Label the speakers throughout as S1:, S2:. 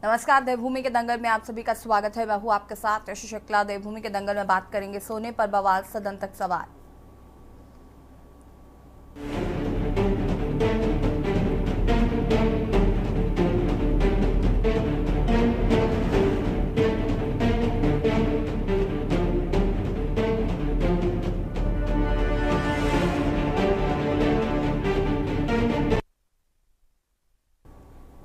S1: नमस्कार, देवभूमि के दंगल में आप सभी का स्वागत है। मैं हूं आपके साथ यश शुक्ला। देवभूमि के दंगल में बात करेंगे सोने पर बवाल, सदन तक सवाल।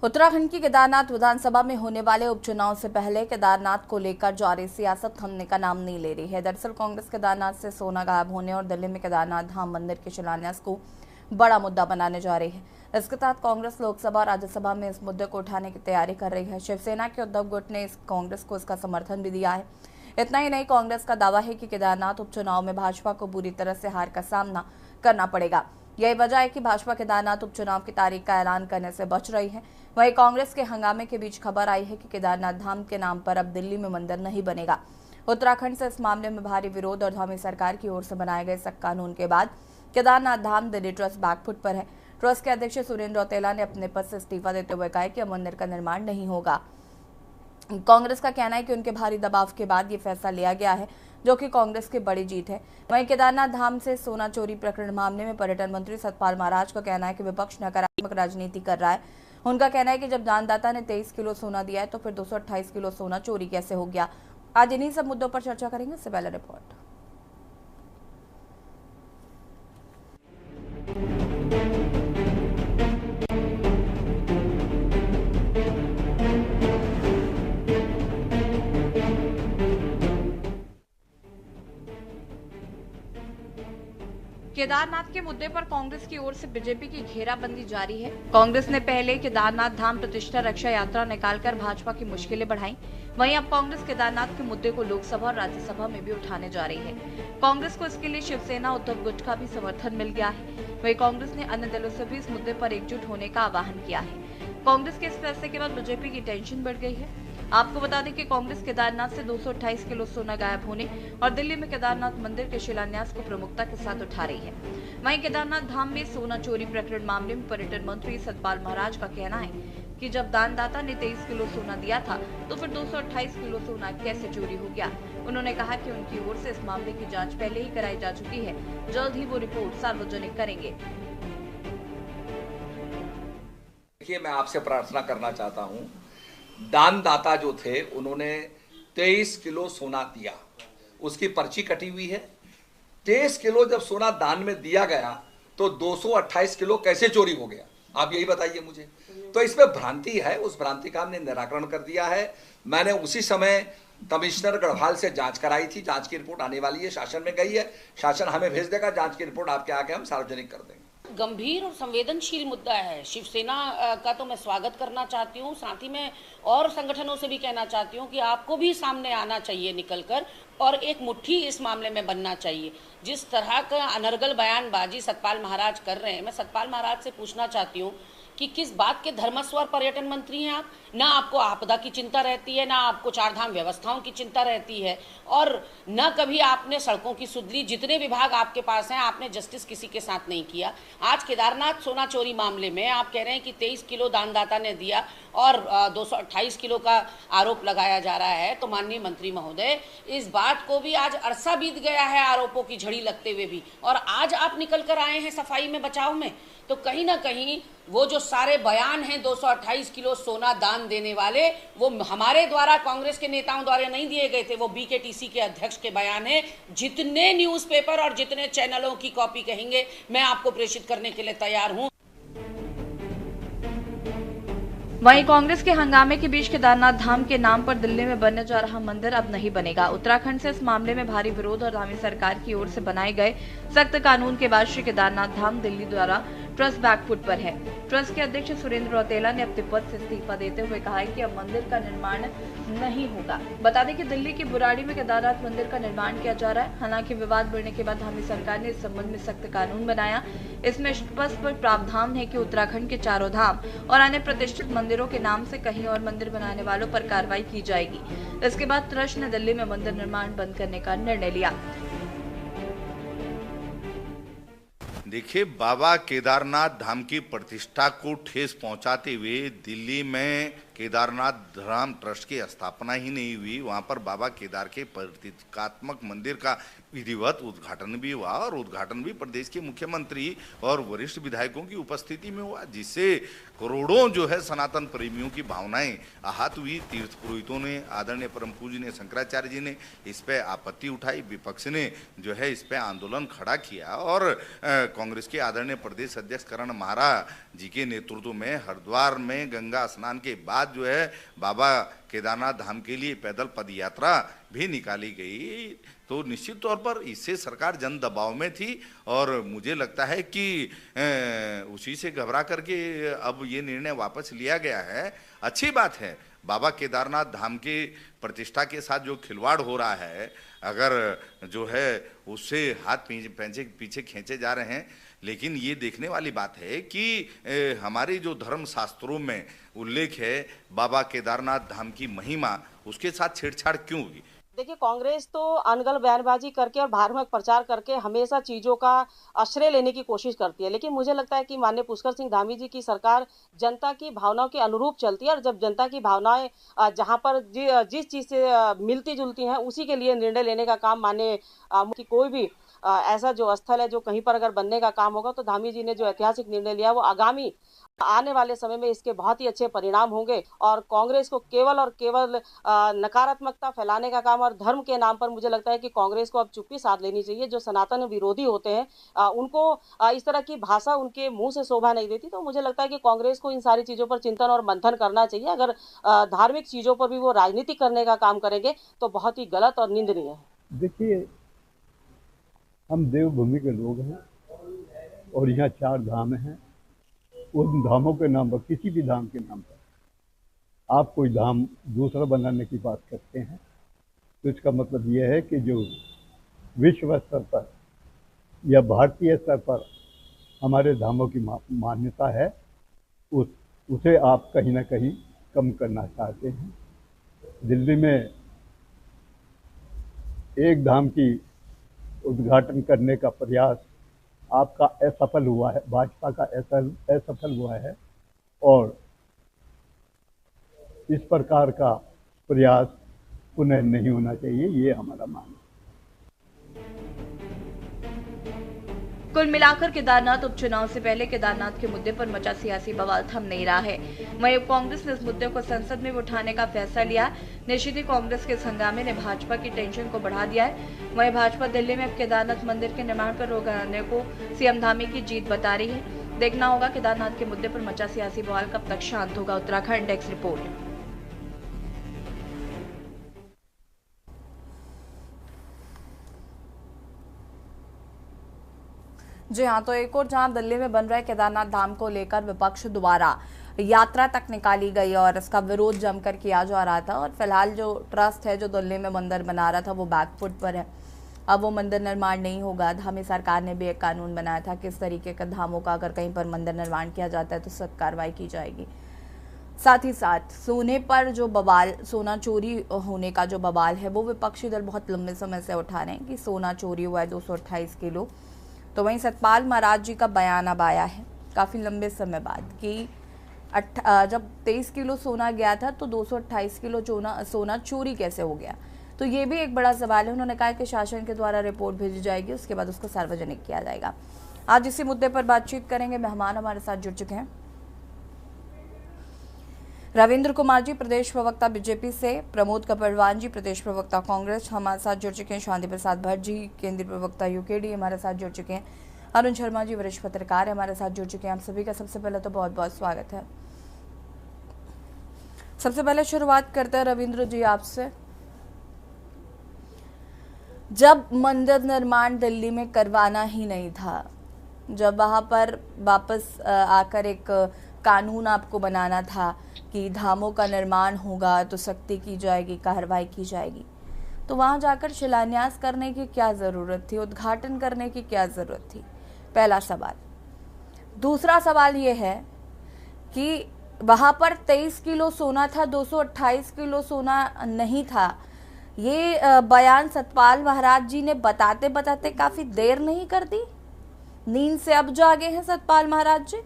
S1: उत्तराखंड की केदारनाथ विधानसभा में होने वाले उपचुनाव से पहले केदारनाथ को लेकर जारी सियासत थमने का नाम नहीं ले रही है। दरअसल कांग्रेस केदारनाथ से सोना गायब होने और दिल्ली में केदारनाथ धाम मंदिर के शिलान्यास को बड़ा मुद्दा बनाने जा रही है। इसके तहत कांग्रेस लोकसभा और राज्यसभा में इस मुद्दे को उठाने की तैयारी कर रही है। शिवसेना के उद्धव गुट ने कांग्रेस को इसका समर्थन भी दिया है। इतना ही नहीं, कांग्रेस का दावा है कि केदारनाथ उपचुनाव में भाजपा को बुरी तरह से हार का सामना करना पड़ेगा। यही वजह है कि भाजपा केदारनाथ उपचुनाव की तारीख का ऐलान करने से बच रही है। वहीं कांग्रेस के हंगामे के बीच खबर आई है कि केदारनाथ धाम के नाम पर अब दिल्ली में मंदिर नहीं बनेगा। उत्तराखंड से इस मामले में भारी विरोध और धामी सरकार की ओर से बनाए गए सख्त कानून के बाद केदारनाथ धाम दिल्ली ट्रस्ट बैकफुट पर है। ट्रस्ट के अध्यक्ष सुरेंद्र रौतेला ने अपने पद से इस्तीफा देते हुए कहा कि अब मंदिर का निर्माण नहीं होगा। कांग्रेस का कहना है कि उनके भारी दबाव के बाद ये फैसला लिया गया है, जो कि कांग्रेस की बड़ी जीत है। वहीं केदारनाथ धाम से सोना चोरी प्रकरण मामले में पर्यटन मंत्री सतपाल महाराज का कहना है कि विपक्ष नकारात्मक राजनीति कर रहा है। उनका कहना है कि जब दानदाता ने 23 किलो सोना दिया है तो फिर 228 किलो सोना चोरी कैसे हो गया। आज इन्हीं सब मुद्दों पर चर्चा करेंगे। इससे पहले रिपोर्ट। केदारनाथ के मुद्दे पर कांग्रेस की ओर से बीजेपी की घेराबंदी जारी है। कांग्रेस ने पहले केदारनाथ धाम प्रतिष्ठा रक्षा यात्रा निकालकर भाजपा की मुश्किलें बढ़ाई। वहीं अब कांग्रेस केदारनाथ के मुद्दे को लोकसभा और राज्यसभा में भी उठाने जा रही है। कांग्रेस को इसके लिए शिवसेना उद्धव गुट का भी समर्थन मिल गया है। वहीं कांग्रेस ने अन्य दलों से भी इस मुद्दे पर एकजुट होने का आह्वान किया है। कांग्रेस के इस फैसले के बाद बीजेपी की टेंशन बढ़ गई है। आपको बता दें कि कांग्रेस केदारनाथ से 228 किलो सोना गायब होने और दिल्ली में केदारनाथ मंदिर के शिलान्यास को प्रमुखता के साथ उठा रही है। वहीं केदारनाथ धाम में सोना चोरी प्रकरण मामले में पर्यटन मंत्री सतपाल महाराज का कहना है कि जब दानदाता ने 23 किलो सोना दिया था तो फिर 228 किलो सोना कैसे चोरी हो गया। उन्होंने कहा कि उनकी ओर से इस मामले की जांच पहले ही कराई जा चुकी है। जल्द ही वो रिपोर्ट सार्वजनिक करेंगे।
S2: देखिए, मैं आपसे प्रार्थना करना चाहता हूँ, दानदाता जो थे उन्होंने 23 किलो सोना दिया, उसकी पर्ची कटी हुई है। 23 किलो जब सोना दान में दिया गया तो 228 किलो कैसे चोरी हो गया, आप यही बताइए मुझे। तो इसमें भ्रांति है, उस भ्रांति का हमने निराकरण कर दिया है। मैंने उसी समय कमिश्नर गढ़वाल से जांच कराई थी। जांच की रिपोर्ट आने वाली है, शासन में गई है, शासन हमें भेज देगा। जांच की रिपोर्ट आपके आगे हम सार्वजनिक कर देंगे।
S3: गंभीर और संवेदनशील मुद्दा है। शिवसेना का तो मैं स्वागत करना चाहती हूँ, साथ ही मैं और संगठनों से भी कहना चाहती हूँ कि आपको भी सामने आना चाहिए निकलकर और एक मुट्ठी इस मामले में बनना चाहिए। जिस तरह का अनर्गल बयानबाजी सतपाल महाराज कर रहे हैं, मैं सतपाल महाराज से पूछना चाहती हूँ कि किस बात के धर्मस्व और पर्यटन मंत्री हैं आप? ना आपको आपदा की चिंता रहती है, ना आपको चारधाम व्यवस्थाओं की चिंता रहती है, और न कभी आपने सड़कों की सुधरी। जितने विभाग आपके पास हैं, आपने जस्टिस किसी के साथ नहीं किया। आज केदारनाथ सोना चोरी मामले में आप कह रहे हैं कि 23 किलो दानदाता ने दिया और 228 किलो का आरोप लगाया जा रहा है। तो माननीय मंत्री महोदय, इस बात को भी आज अरसा बीत गया है आरोपों की झड़ी लगते हुए भी, और आज आप निकल कर आए हैं सफाई में, बचाव में। तो कहीं ना कहीं वो जो सारे बयान हैं 228 किलो सोना दान देने वाले, वो हमारे द्वारा, कांग्रेस के नेताओं द्वारा नहीं दिए गए थे, वो बीकेटीसी के अध्यक्ष के बयान है। जितने न्यूज़पेपर और जितने चैनलों की कॉपी कहेंगे, मैं आपको प्रेषित करने के लिए तैयार हूं।
S1: वहीं कांग्रेस के हंगामे के बीच केदारनाथ धाम के नाम पर दिल्ली में बनने जा रहा मंदिर अब नहीं बनेगा। उत्तराखंड से इस मामले में भारी विरोध और धामी सरकार की ओर से बनाए गए सख्त कानून के बाद श्री केदारनाथ धाम दिल्ली द्वारा ट्रस्ट बैकफुट पर है। ट्रस्ट के अध्यक्ष सुरेंद्र रौतेला ने अपने पद से इस्तीफा देते हुए कहा है कि अब मंदिर का निर्माण नहीं होगा। बता दें कि दिल्ली की बुराड़ी में केदारनाथ मंदिर का निर्माण किया जा रहा है। हालांकि विवाद बढ़ने के बाद धामी सरकार ने इस संबंध में सख्त कानून बनाया। इसमें स्पष्ट प्रावधान है कि उत्तराखंड के चारों धाम और अन्य प्रतिष्ठित मंदिरों के नाम से कहीं और मंदिर बनाने वालों पर कार्रवाई की जाएगी। इसके बाद ट्रस्ट ने दिल्ली में मंदिर निर्माण बंद करने का निर्णय लिया।
S4: देखिए, बाबा केदारनाथ धाम की प्रतिष्ठा को ठेस पहुंचाते हुए दिल्ली में केदारनाथ धाम ट्रस्ट की स्थापना ही नहीं हुई, वहां पर बाबा केदार के प्रतीकात्मक मंदिर का विधिवत उद्घाटन भी हुआ और उद्घाटन भी प्रदेश के मुख्यमंत्री और वरिष्ठ विधायकों की उपस्थिति में हुआ, जिससे करोड़ों जो है सनातन प्रेमियों की भावनाएं आहत हुई। तीर्थ पुरोहितों ने, आदरणीय परम पूजनीय शंकराचार्य जी ने इस पे आपत्ति उठाई, विपक्ष ने जो है इस पे आंदोलन खड़ा किया और कांग्रेस के आदरणीय प्रदेश अध्यक्ष करण महारा जी के नेतृत्व में हरिद्वार में गंगा स्नान के बाद जो है बाबा केदारनाथ धाम के लिए पैदल पद यात्रा भी निकाली गई। तो निश्चित तौर पर इससे सरकार जन दबाव में थी और मुझे लगता है कि उसी से घबरा करके अब ये निर्णय वापस लिया गया है। अच्छी बात है, बाबा केदारनाथ धाम के प्रतिष्ठा के साथ जो खिलवाड़ हो रहा है, अगर जो है उससे हाथ पीछे खींचे जा रहे हैं, लेकिन ये देखने वाली बात है कि हमारे जो धर्म शास्त्रों में उल्लेख है बाबा केदारनाथ धाम की महिमा, उसके साथ छेड़छाड़ क्यों हुई?
S5: देखिए, कांग्रेस तो अनगल बयानबाजी करके और धार्मिक प्रचार करके हमेशा चीजों का आश्रय लेने की कोशिश करती है, लेकिन मुझे लगता है कि माननीय पुष्कर सिंह धामी जी की सरकार जनता की भावनाओं के अनुरूप चलती है और जब जनता की भावनाएं जहां पर जिस चीज से मिलती जुलती हैं उसी के लिए निर्णय लेने का काम माननीय कि कोई भी ऐसा जो स्थल है जो कहीं पर अगर बनने का काम होगा तो धामी जी ने जो ऐतिहासिक निर्णय लिया वो आगामी आने वाले समय में इसके बहुत ही अच्छे परिणाम होंगे और कांग्रेस को केवल और केवल नकारात्मकता फैलाने का काम और धर्म के नाम पर मुझे लगता है कि कांग्रेस को अब चुप्पी साध लेनी चाहिए। जो सनातन विरोधी होते हैं उनको इस तरह की भाषा उनके मुंह से शोभा नहीं देती, तो मुझे लगता है कि कांग्रेस को इन सारी चीजों पर चिंतन और मंथन करना चाहिए। अगर धार्मिक चीजों पर भी वो राजनीति करने का काम करेंगे तो बहुत ही गलत और निंदनीय है।
S6: देखिए, हम देवभूमि के लोग हैं और यहाँ 4 धाम हैं। उन धामों के नाम पर, किसी भी धाम के नाम पर आप कोई धाम दूसरा बनाने की बात करते हैं तो इसका मतलब यह है कि जो विश्व स्तर पर या भारतीय स्तर पर हमारे धामों की मान्यता है उसे आप कहीं ना कहीं कम करना चाहते हैं। दिल्ली में एक धाम की उद्घाटन करने का प्रयास आपका असफल हुआ है, भाजपा का असफल हुआ है और इस प्रकार का प्रयास पुनः नहीं होना चाहिए, ये हमारा मानना है।
S1: कुल मिलाकर केदारनाथ उपचुनाव से पहले केदारनाथ के मुद्दे पर मचा सियासी बवाल थम नहीं रहा है। वहीं कांग्रेस ने इस मुद्दे को संसद में उठाने का फैसला लिया। निश्चित ही कांग्रेस के इस हंगामे ने भाजपा की टेंशन को बढ़ा दिया है। वहीं भाजपा दिल्ली में अब केदारनाथ मंदिर के निर्माण पर रोकने को सीएम धामी की जीत बता रही है। देखना होगा केदारनाथ के मुद्दे पर मचा सियासी बवाल कब तक शांत होगा। Uttarakhand desk report. जी हाँ, तो एक और जहां दिल्ली में बन रहे केदारनाथ धाम को लेकर विपक्ष द्वारा यात्रा तक निकाली गई और इसका विरोध जमकर किया जा रहा था और फिलहाल जो ट्रस्ट है जो दिल्ली में मंदिर बना रहा था वो बैकफुट पर है। अब वो मंदिर निर्माण नहीं होगा। धामी सरकार ने भी एक कानून बनाया था कि इस तरीके का धामों का अगर कहीं पर मंदिर निर्माण किया जाता है तो सख्त कार्रवाई की जाएगी। साथ ही साथ सोने पर जो बवाल, सोना चोरी होने का जो बवाल है वो विपक्षी दल बहुत लंबे समय से उठा रहे हैं कि सोना चोरी हुआ है 228 किलो। तो वहीं सतपाल महाराज जी का बयान अब आया है काफ़ी लंबे समय बाद कि जब 23 किलो सोना गया था तो 228 किलो सोना चोरी कैसे हो गया। तो ये भी एक बड़ा सवाल है। उन्होंने कहा कि शासन के द्वारा रिपोर्ट भेजी जाएगी, उसके बाद उसको सार्वजनिक किया जाएगा। आज इसी मुद्दे पर बातचीत करेंगे। मेहमान हमारे साथ जुड़ चुके हैं रविंद्र कुमार जी, प्रदेश प्रवक्ता बीजेपी से, प्रमोद कपड़वान जी, प्रदेश प्रवक्ता कांग्रेस हमारे साथ जुड़ चुके हैं, शांति प्रसाद भट्ट जी, केंद्रीय प्रवक्ता यूकेडी हमारे साथ जुड़ चुके हैं, अरुण शर्मा जी वरिष्ठ पत्रकार हमारे साथ जुड़ चुके हैं। आप सभी का सबसे पहले तो बहुत बहुत स्वागत है। सबसे पहले शुरुआत करते हैं रविंद्र जी आपसे। जब मंदिर निर्माण दिल्ली में करवाना ही नहीं था, जब वहां पर वापस आकर एक कानून आपको बनाना था कि धामों का निर्माण होगा तो सख्ती की जाएगी, कार्रवाई की जाएगी, तो वहां जाकर शिलान्यास करने की क्या ज़रूरत थी, उद्घाटन करने की क्या ज़रूरत थी? पहला सवाल। दूसरा सवाल ये है कि वहां पर 23 किलो सोना था, 228 किलो सोना नहीं था। ये बयान सतपाल महाराज जी ने बताते बताते काफ़ी देर नहीं कर दी? नींद से अब जागे हैं सतपाल महाराज जी?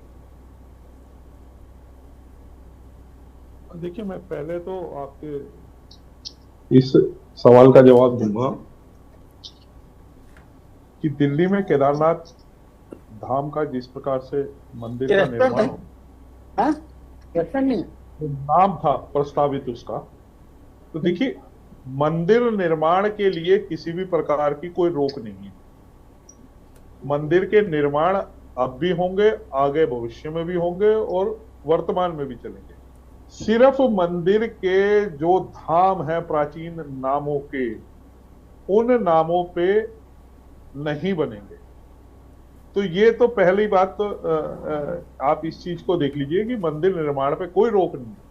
S7: देखिए, मैं पहले तो आपके इस सवाल का जवाब दूंगा कि दिल्ली में केदारनाथ धाम का जिस प्रकार से मंदिर का निर्माण नाम था प्रस्तावित उसका, तो देखिए मंदिर निर्माण के लिए किसी भी प्रकार की कोई रोक नहीं है। मंदिर के निर्माण अब भी होंगे, आगे भविष्य में भी होंगे और वर्तमान में भी चलेंगे। सिर्फ मंदिर के जो धाम है प्राचीन नामों के, उन नामों पे नहीं बनेंगे। तो ये तो पहली बात, तो आप इस चीज को देख लीजिए कि मंदिर निर्माण पे कोई रोक नहीं है।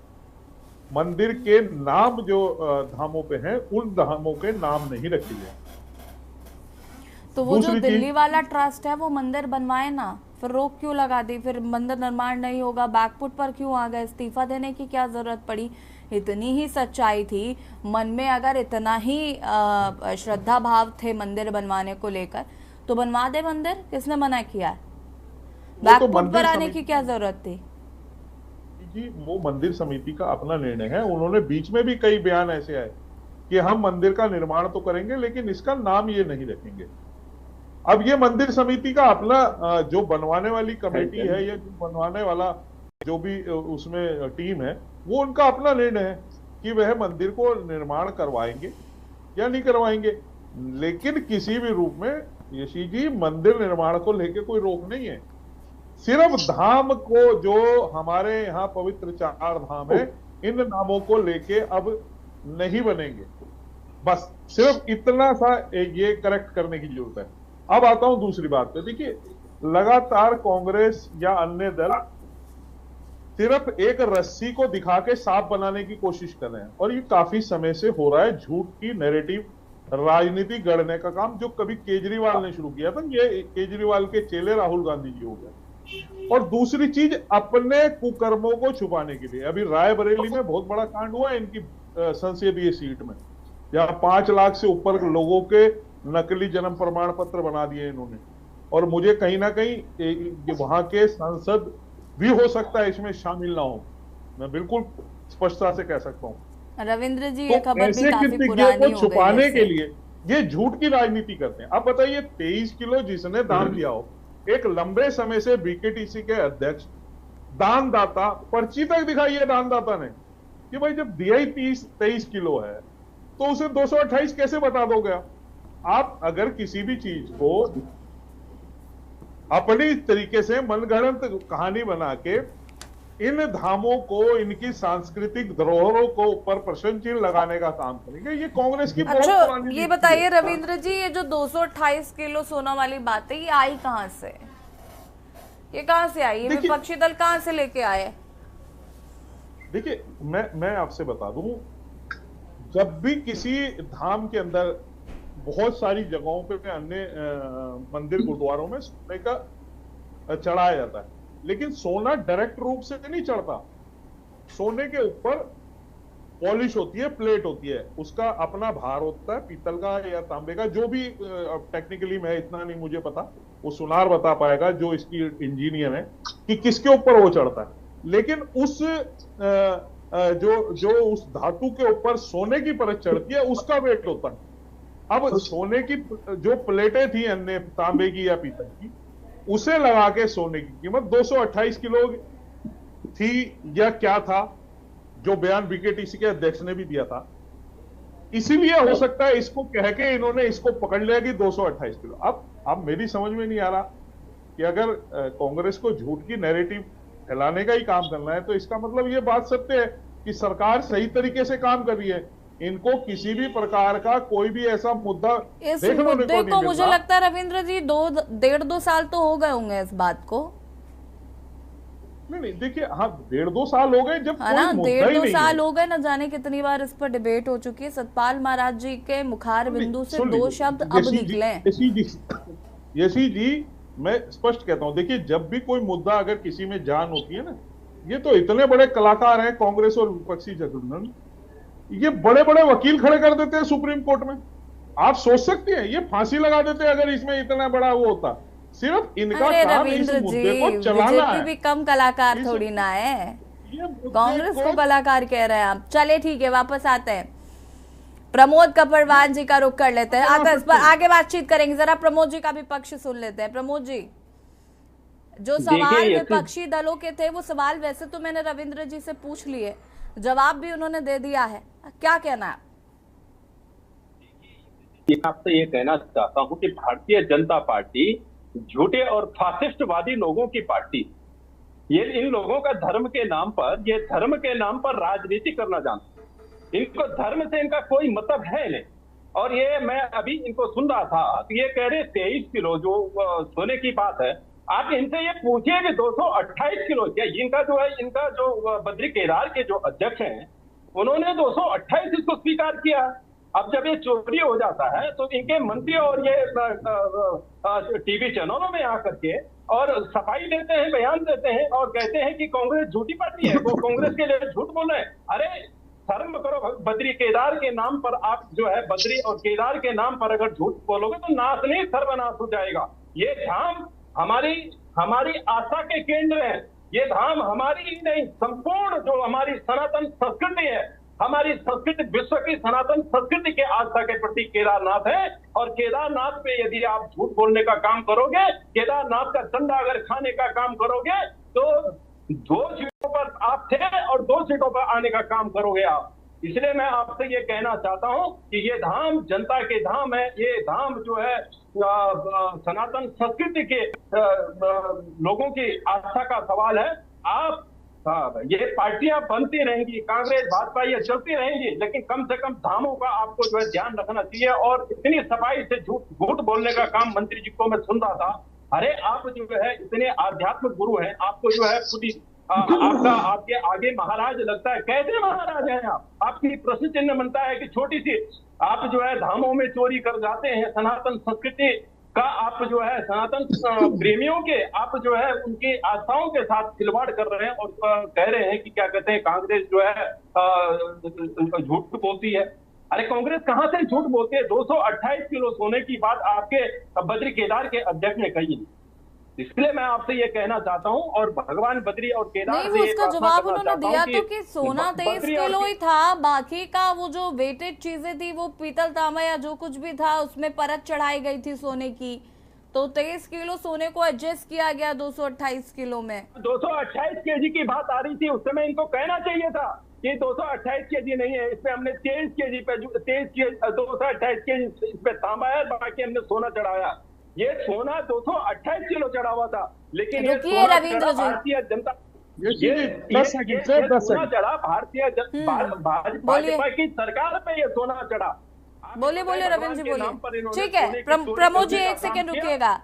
S7: मंदिर के नाम जो धामों पे हैं, उन धामों के नाम नहीं रखे गए।
S1: तो वो जो दिल्ली वाला ट्रस्ट है वो मंदिर बनवाए ना, फिर रोक क्यों लगा दी? फिर मंदिर निर्माण नहीं होगा, बैकफुट पर क्यों आ गए? इस्तीफा देने की क्या जरूरत पड़ी? इतनी ही सच्चाई थी मन में, अगर इतना ही श्रद्धा भाव थे मंदिर बनवाने को लेकर, तो बनवा दे मंदिर। किसने मना किया? बैकफुट पर आने की क्या जरूरत थी?
S7: जी, वो मंदिर समिति का अपना निर्णय है। उन्होंने बीच में भी कई बयान ऐसे आए कि हम मंदिर का निर्माण तो करेंगे लेकिन इसका नाम ये नहीं रखेंगे। अब ये मंदिर समिति का अपना, जो बनवाने वाली कमेटी है या जो बनवाने वाला जो भी उसमें टीम है, वो उनका अपना निर्णय है कि वह मंदिर को निर्माण करवाएंगे या नहीं करवाएंगे। लेकिन किसी भी रूप में यशी जी मंदिर निर्माण को लेकर कोई रोक नहीं है। सिर्फ धाम को, जो हमारे यहाँ पवित्र 4 धाम है, इन नामों को लेके अब नहीं बनेंगे। बस सिर्फ इतना सा ये करेक्ट करने की जरूरत है। अब आता हूं दूसरी बात पे। देखिए, लगातार कांग्रेस या अन्य दल सिर्फ एक रस्सी को दिखा के सांप बनाने की कोशिश कर रहे हैं, और ये काफी समय से हो रहा है। झूठ की नैरेटिव राजनीति गढ़ने का काम जो कभी केजरीवाल ने शुरू किया था, ये केजरीवाल के चेले राहुल गांधी जी हो गए। और दूसरी चीज, अपने कुकर्मों को छुपाने के लिए, अभी रायबरेली में बहुत बड़ा कांड हुआ है इनकी संसदीय सीट में, जहां 5 लाख से ऊपर लोगों के नकली जन्म प्रमाण पत्र बना दिए इन्होंने। और मुझे कहीं ना कहीं वहां के सांसद भी हो सकता है इसमें शामिल ना हो, मैं बिल्कुल स्पष्टता से कह सकता हूं।
S1: रविंद्र जी,
S7: तो
S1: ये खबर भी काफी पुरानी हो गई है।
S7: छुपाने के लिए ये झूठ की राजनीति करते हैं। अब बताइए, 23 किलो जिसने दान दिया हो, एक लंबे समय से बीकेटीसी के अध्यक्ष, दानदाता, पर्ची तक दिखाई है दानदाता ने कि भाई जब दिया ही 23 किलो है तो उसे 228 कैसे बता दोगे? आप अगर किसी भी चीज को अपनी तरीके से मनगढ़ंत कहानी बना के इन धामों को, इनकी सांस्कृतिक धरोहरों को ऊपर प्रश्न चिन्ह लगाने का काम करेंगे, ये कांग्रेस की बहुत पुरानी।
S1: ये बताइए रविंद्र जी, ये जो 228 किलो सोना वाली बात है, ये आई कहां से? ये कहां से आई? ये विपक्षी दल कहां से लेके आए?
S7: देखिए, मैं आपसे बता दूं, जब भी किसी धाम के अंदर बहुत सारी जगहों पे अन्य मंदिर गुरुद्वारों में सोने का चढ़ाया जाता है, लेकिन सोना डायरेक्ट रूप से नहीं चढ़ता। सोने के ऊपर पॉलिश होती है, प्लेट होती है, उसका अपना भार होता है, पीतल का या तांबे का, जो भी। टेक्निकली मैं इतना नहीं मुझे पता, वो सुनार बता पाएगा जो इसकी इंजीनियर है, कि किसके ऊपर वो चढ़ता है। लेकिन उस जो उस धातु के ऊपर सोने की परत चढ़ती है, उसका वेट होता है। अब सोने की जो प्लेटें थी अन्य तांबे की या पीतल की, उसे लगा के सोने की कीमत 228 किलो थी या क्या था, जो बयान बीकेटीसी के अध्यक्ष ने भी दिया था। इसीलिए हो सकता है इसको कह के इन्होंने इसको पकड़ लिया कि 228 किलो। अब मेरी समझ में नहीं आ रहा कि अगर कांग्रेस को झूठ की नैरेटिव फैलाने का ही काम करना है, तो इसका मतलब ये बात सत्य है कि सरकार सही तरीके से काम कर रही है। इनको किसी भी प्रकार का कोई भी ऐसा मुद्दा
S1: इस मुद्दे को मुझे लगता है रविंद्र जी 1.5-2 साल तो हो गए होंगे इस बात को।
S7: नहीं, देखिए, हाँ 1.5-2 साल हो गए, जब कोई मुद्दा ही नहीं
S1: 1.5-2 साल हो गए, न जाने कितनी बार इस पर डिबेट हो चुकी है। सतपाल महाराज जी के मुखार बिंदु से 2 शब्द अब निकले।
S7: यशी जी, मैं स्पष्ट कहता हूं, देखिए, जब भी कोई मुद्दा अगर किसी में जान होती है ना, ये तो इतने बड़े कलाकार हैं कांग्रेस और विपक्षी गठबंधन, ये बड़े बड़े वकील खड़े कर देते हैं सुप्रीम कोर्ट में। आप सोच सकते हैं, ये फांसी लगा देते हैं अगर इसमें इतना बड़ा वो होता। सिर्फ इनका काम इस मुद्दे को चलाना है।
S1: भी कम कलाकार थोड़ी ना है। कांग्रेस को कलाकार कह रहे हैं आप। चलिए ठीक है, वापस आते हैं। प्रमोद कपड़वान जी का रुख कर लेते हैं, आकर इस पर आगे बातचीत करेंगे। जरा प्रमोद जी का भी पक्ष सुन लेते हैं। प्रमोद जी, जो सवाल विपक्षी दलों के थे वो सवाल वैसे तो मैंने रविंद्र जी से पूछ लिए, जवाब भी उन्होंने दे दिया है, क्या कहना है?
S8: आपसे ये कहना चाहता हूं कि भारतीय जनता पार्टी झूठे और फासिस्टवादी लोगों की पार्टी, ये इन लोगों का धर्म के नाम पर राजनीति करना जानते हैं। इनको धर्म से इनका कोई मतलब है नहीं। और ये मैं अभी इनको सुन रहा था तो ये कह रहे 23 किलो जो सोने की बात है। आप इनसे ये पूछिए कि 228 किलो क्या इनका जो बद्री केदार के जो अध्यक्ष हैं उन्होंने 228 इसको स्वीकार किया। अब जब ये चोरी हो जाता है तो इनके मंत्री और ये टीवी चैनलों में आकर के और सफाई देते हैं, बयान देते हैं और कहते हैं कि कांग्रेस झूठी पार्टी है, वो कांग्रेस के लिए झूठ बोल रहे हैं। अरे शर्म करो, बद्री केदार के नाम पर आप जो है बद्री और केदार के नाम पर अगर झूठ बोलोगे तो नाश नहीं सर्वनाश हो जाएगा। ये धाम हमारी आस्था के केंद्र है। ये धाम हमारी ही नहीं, संपूर्ण जो हमारी सनातन संस्कृति है, हमारी संस्कृति, विश्व की सनातन संस्कृति के आस्था के प्रति केदारनाथ है। और केदारनाथ पे यदि आप झूठ बोलने का काम करोगे, केदारनाथ का चंदा अगर खाने का काम करोगे तो 2 सीटों पर आप थे और 2 सीटों पर आने का काम करोगे आप। इसलिए मैं आपसे ये कहना चाहता हूं कि ये धाम जनता के धाम है। ये धाम जो है सनातन संस्कृति के लोगों की आस्था का सवाल है। आप ये पार्टियां बनती रहेंगी, कांग्रेस भाजपा ये चलती रहेंगी, लेकिन कम से कम धामों का आपको जो है ध्यान रखना चाहिए। और इतनी सफाई से झूठ बोलने का काम मंत्री जी को मैं सुन रहा था। अरे आप जो है इतने आध्यात्मिक गुरु हैं, आपको जो है खुद ही आपके आगे महाराज लगता है। कैसे महाराज हैं आप? आपकी प्रश्न चिन्ह बनता है कि छोटी सी आप जो है धामों में चोरी कर जाते हैं। सनातन संस्कृति का आप जो है सनातन प्रेमियों के आप जो है उनकी आस्थाओं के साथ खिलवाड़ कर रहे हैं और कह रहे हैं कि क्या कहते हैं कांग्रेस जो है झूठ बोलती है। अरे कांग्रेस कहां से झूठ बोलती है? 228 किलो सोने की बात आपके बद्री केदार के अध्यक्ष ने कही। इसलिए मैं आपसे ये कहना चाहता हूं और भगवान बद्री और केदार
S1: नहीं, उसका जवाब उन्होंने दिया तो कि सोना 23 किलो ही था, बाकी का वो जो वेटेड चीजें थी वो पीतल तांबा या जो कुछ भी था उसमें परत चढ़ाई गई थी सोने की, तो 23 किलो सोने को एडजस्ट किया गया 228 किलो में।
S8: 228 केजी की बात आ रही थी, उस समय इनको कहना चाहिए था कि 228 केजी नहीं है, इसमें हमने 23 केजी पे 228 केजी इस पे तांबा है, बाकी हमने सोना चढ़ाया। ये सोना 228 किलो चढ़ा हुआ था, लेकिन ये
S1: रविंद्र जी
S8: भारतीय जनता
S6: सोना
S8: चढ़ा भारतीय भाजपा की सरकार पे ये सोना चढ़ा।
S1: बोलिए रविंद्र जी, बोलिए। ठीक है प्रमोद जी, 1 सेकंड रुकिएगा।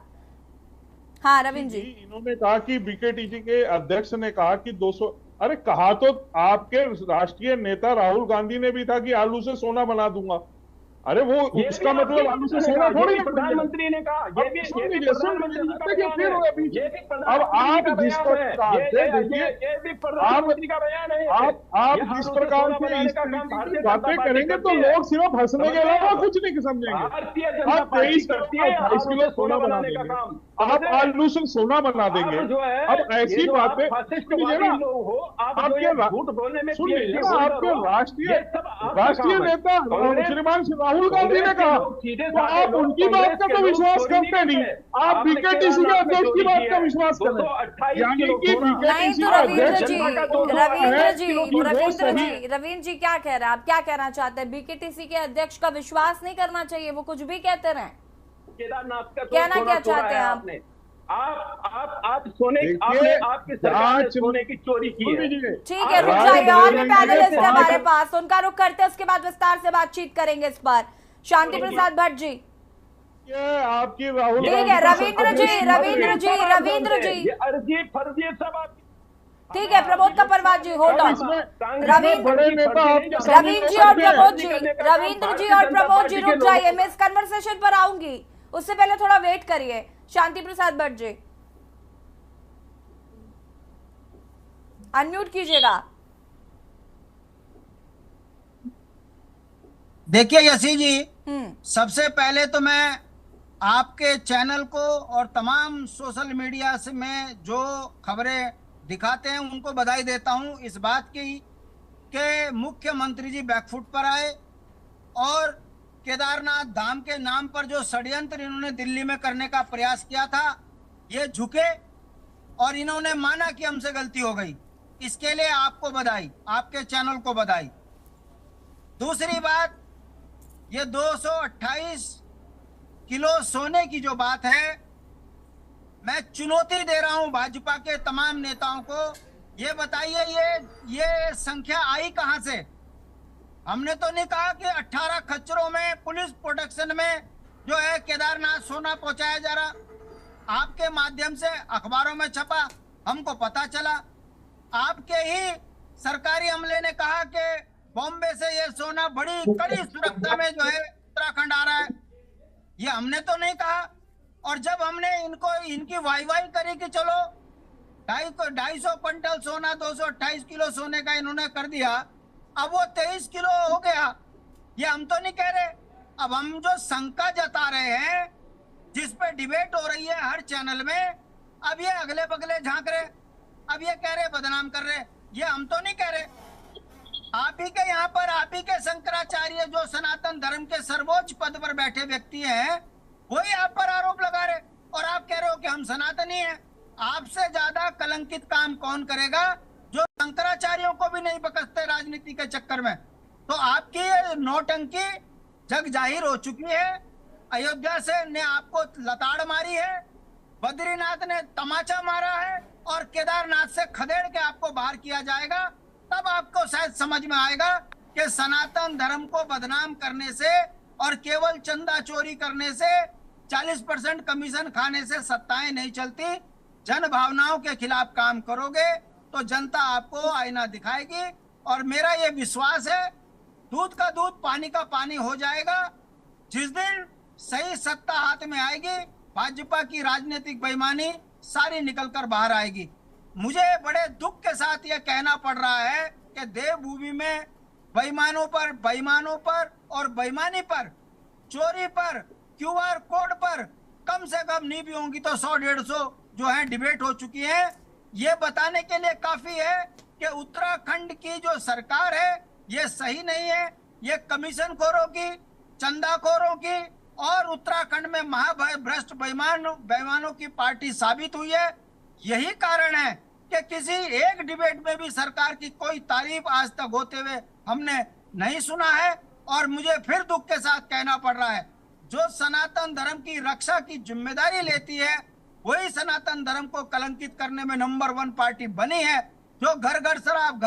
S1: हाँ रविंद्र जी,
S7: इन्होंने कहा कि बीकेटीसी के अध्यक्ष ने कहा कि 200, अरे कहा तो आपके राष्ट्रीय नेता राहुल गांधी ने भी था कि आलू से सोना बना दूंगा। अरे वो उसका मतलब आलू से सोना थोड़ी।
S8: प्रधानमंत्री ने कहा,
S7: अब आप जिस प्रकार से देखिए, आप जिस प्रकार से बातें करेंगे तो लोग सिर्फ हंसने के अलावा कुछ नहीं समझेंगे। आप 23 28 किलो सोना बना देंगे, आप आलू से सोना बना देंगे। अब ऐसी बातें आपके राष्ट्रीय नेता श्रीमान राहुल गांधी ने कहा, तो आप उनकी बात का तो विश्वास करते नहीं, आप बीकेटीसी के अध्यक्ष की बात का विश्वास कर रहे हैं। यानी कि बीकेटीसी का अध्यक्ष
S1: रविंद्र जी क्या कह रहे हैं? आप क्या कहना चाहते हैं? बीकेटीसी के अध्यक्ष का विश्वास नहीं करना चाहिए, वो कुछ भी कहते रहे।
S8: केदारनाथ का
S1: कहना क्या चाहते हैं आप?
S8: आप सोने, आपकी सरकार ने सोने की चोरी की है।
S1: ठीक है, रुक जाइए, और भी पैनलिस्ट है हमारे पास, उनका रुख करते हैं, उसके बाद विस्तार से बातचीत करेंगे इस पर। शांति प्रसाद भट्ट जी,
S7: आपकी राहुल,
S1: ठीक है रविंद्र जी
S8: अर्जी फर्जी सब आप,
S1: ठीक है प्रमोद कपड़वान जी, होल्ड ऑन। रविंद्र जी और प्रमोद जी रुक जाइए, मैं इस कन्वर्सेशन पर आऊंगी, उससे पहले थोड़ा वेट करिए। शांति प्रसाद भट्ट जी अनम्यूट कीजिएगा।
S9: देखिए यशी जी, सबसे पहले तो मैं आपके चैनल को और तमाम सोशल मीडिया से में जो खबरें दिखाते हैं, उनको बधाई देता हूं इस बात की कि मुख्यमंत्री जी बैकफुट पर आए और केदारनाथ धाम के नाम पर जो षड्यंत्र इन्होंने दिल्ली में करने का प्रयास किया था, ये झुके और इन्होंने माना कि हमसे गलती हो गई। इसके लिए आपको बधाई, आपके चैनल को बधाई। दूसरी बात, ये 228 किलो सोने की जो बात है, मैं चुनौती दे रहा हूं भाजपा के तमाम नेताओं को। ये बताइए ये संख्या आई कहां से? हमने तो नहीं कहा कि 18 खच्चरों में पुलिस प्रोटेक्शन में जो है केदारनाथ सोना पहुंचाया जा रहा। आपके माध्यम से अखबारों में छपा, हमको पता चला। आपके ही सरकारी अमले ने कहा कि बॉम्बे से ये सोना बड़ी कड़ी सुरक्षा में जो है उत्तराखंड आ रहा है। ये हमने तो नहीं कहा। और जब हमने इनकी वाई करी कि चलो 250 क्विंटल सोना 228 किलो सोने का इन्होंने कर दिया, अब वो 23 किलो हो गया, ये हम तो नहीं कह रहे। अब हम जो शंका जता रहे हैं, जिस पे डिबेट हो रही है हर चैनल में, अब ये अगले बगले झांक रहे, अब ये कह रहे बदनाम कर रहे, ये हम तो नहीं कह रहे। आप ही के यहाँ पर आप ही के शंकराचार्य जो सनातन धर्म के सर्वोच्च पद पर बैठे व्यक्ति हैं, वही आप पर आरोप लगा रहे और आप कह रहे हो कि हम सनातनी हैं। आपसे ज्यादा कलंकित काम कौन करेगा, जो शंकराचार्यों को भी नहीं बकसते राजनीति के चक्कर में। तो आपकी ये नौटंकी जग जाहिर हो चुकी है। अयोध्या से ने आपको लताड़ मारी है, बद्रीनाथ ने तमाचा मारा है और केदारनाथ से खदेड़ के आपको बाहर किया जाएगा। तब आपको शायद समझ में आएगा कि सनातन धर्म को बदनाम करने से और केवल चंदा चोरी करने से, 40% कमीशन खाने से सत्ताएं नहीं चलती। जन भावनाओं के खिलाफ काम करोगे तो जनता आपको आईना दिखाएगी। और मेरा ये विश्वास है, दूध का दूध पानी का पानी हो जाएगा। जिस दिन सही सत्ता हाथ में आएगी, भाजपा की राजनीतिक बेईमानी सारी निकलकर बाहर आएगी। मुझे बड़े दुख के साथ ये कहना पड़ रहा है कि देवभूमि में बेईमानों पर और बेईमानी पर, चोरी पर, QR कोड पर कम से कम नहीं भी होंगी तो 100-150 जो है डिबेट हो चुकी है। ये बताने के लिए काफी है कि उत्तराखंड की जो सरकार है ये सही नहीं है। ये कमीशन खोरों की, चंदाखोरों की और उत्तराखंड में महाभ्रष्ट बेईमानों की पार्टी साबित हुई है। यही कारण है कि किसी एक डिबेट में भी सरकार की कोई तारीफ आज तक होते हुए हमने नहीं सुना है। और मुझे फिर दुख के साथ कहना पड़ रहा है, जो सनातन धर्म की रक्षा की जिम्मेदारी लेती है, वही सनातन धर्म को कलंकित करने में नंबर 1 पार्टी बनी है। जो घर घर शराब,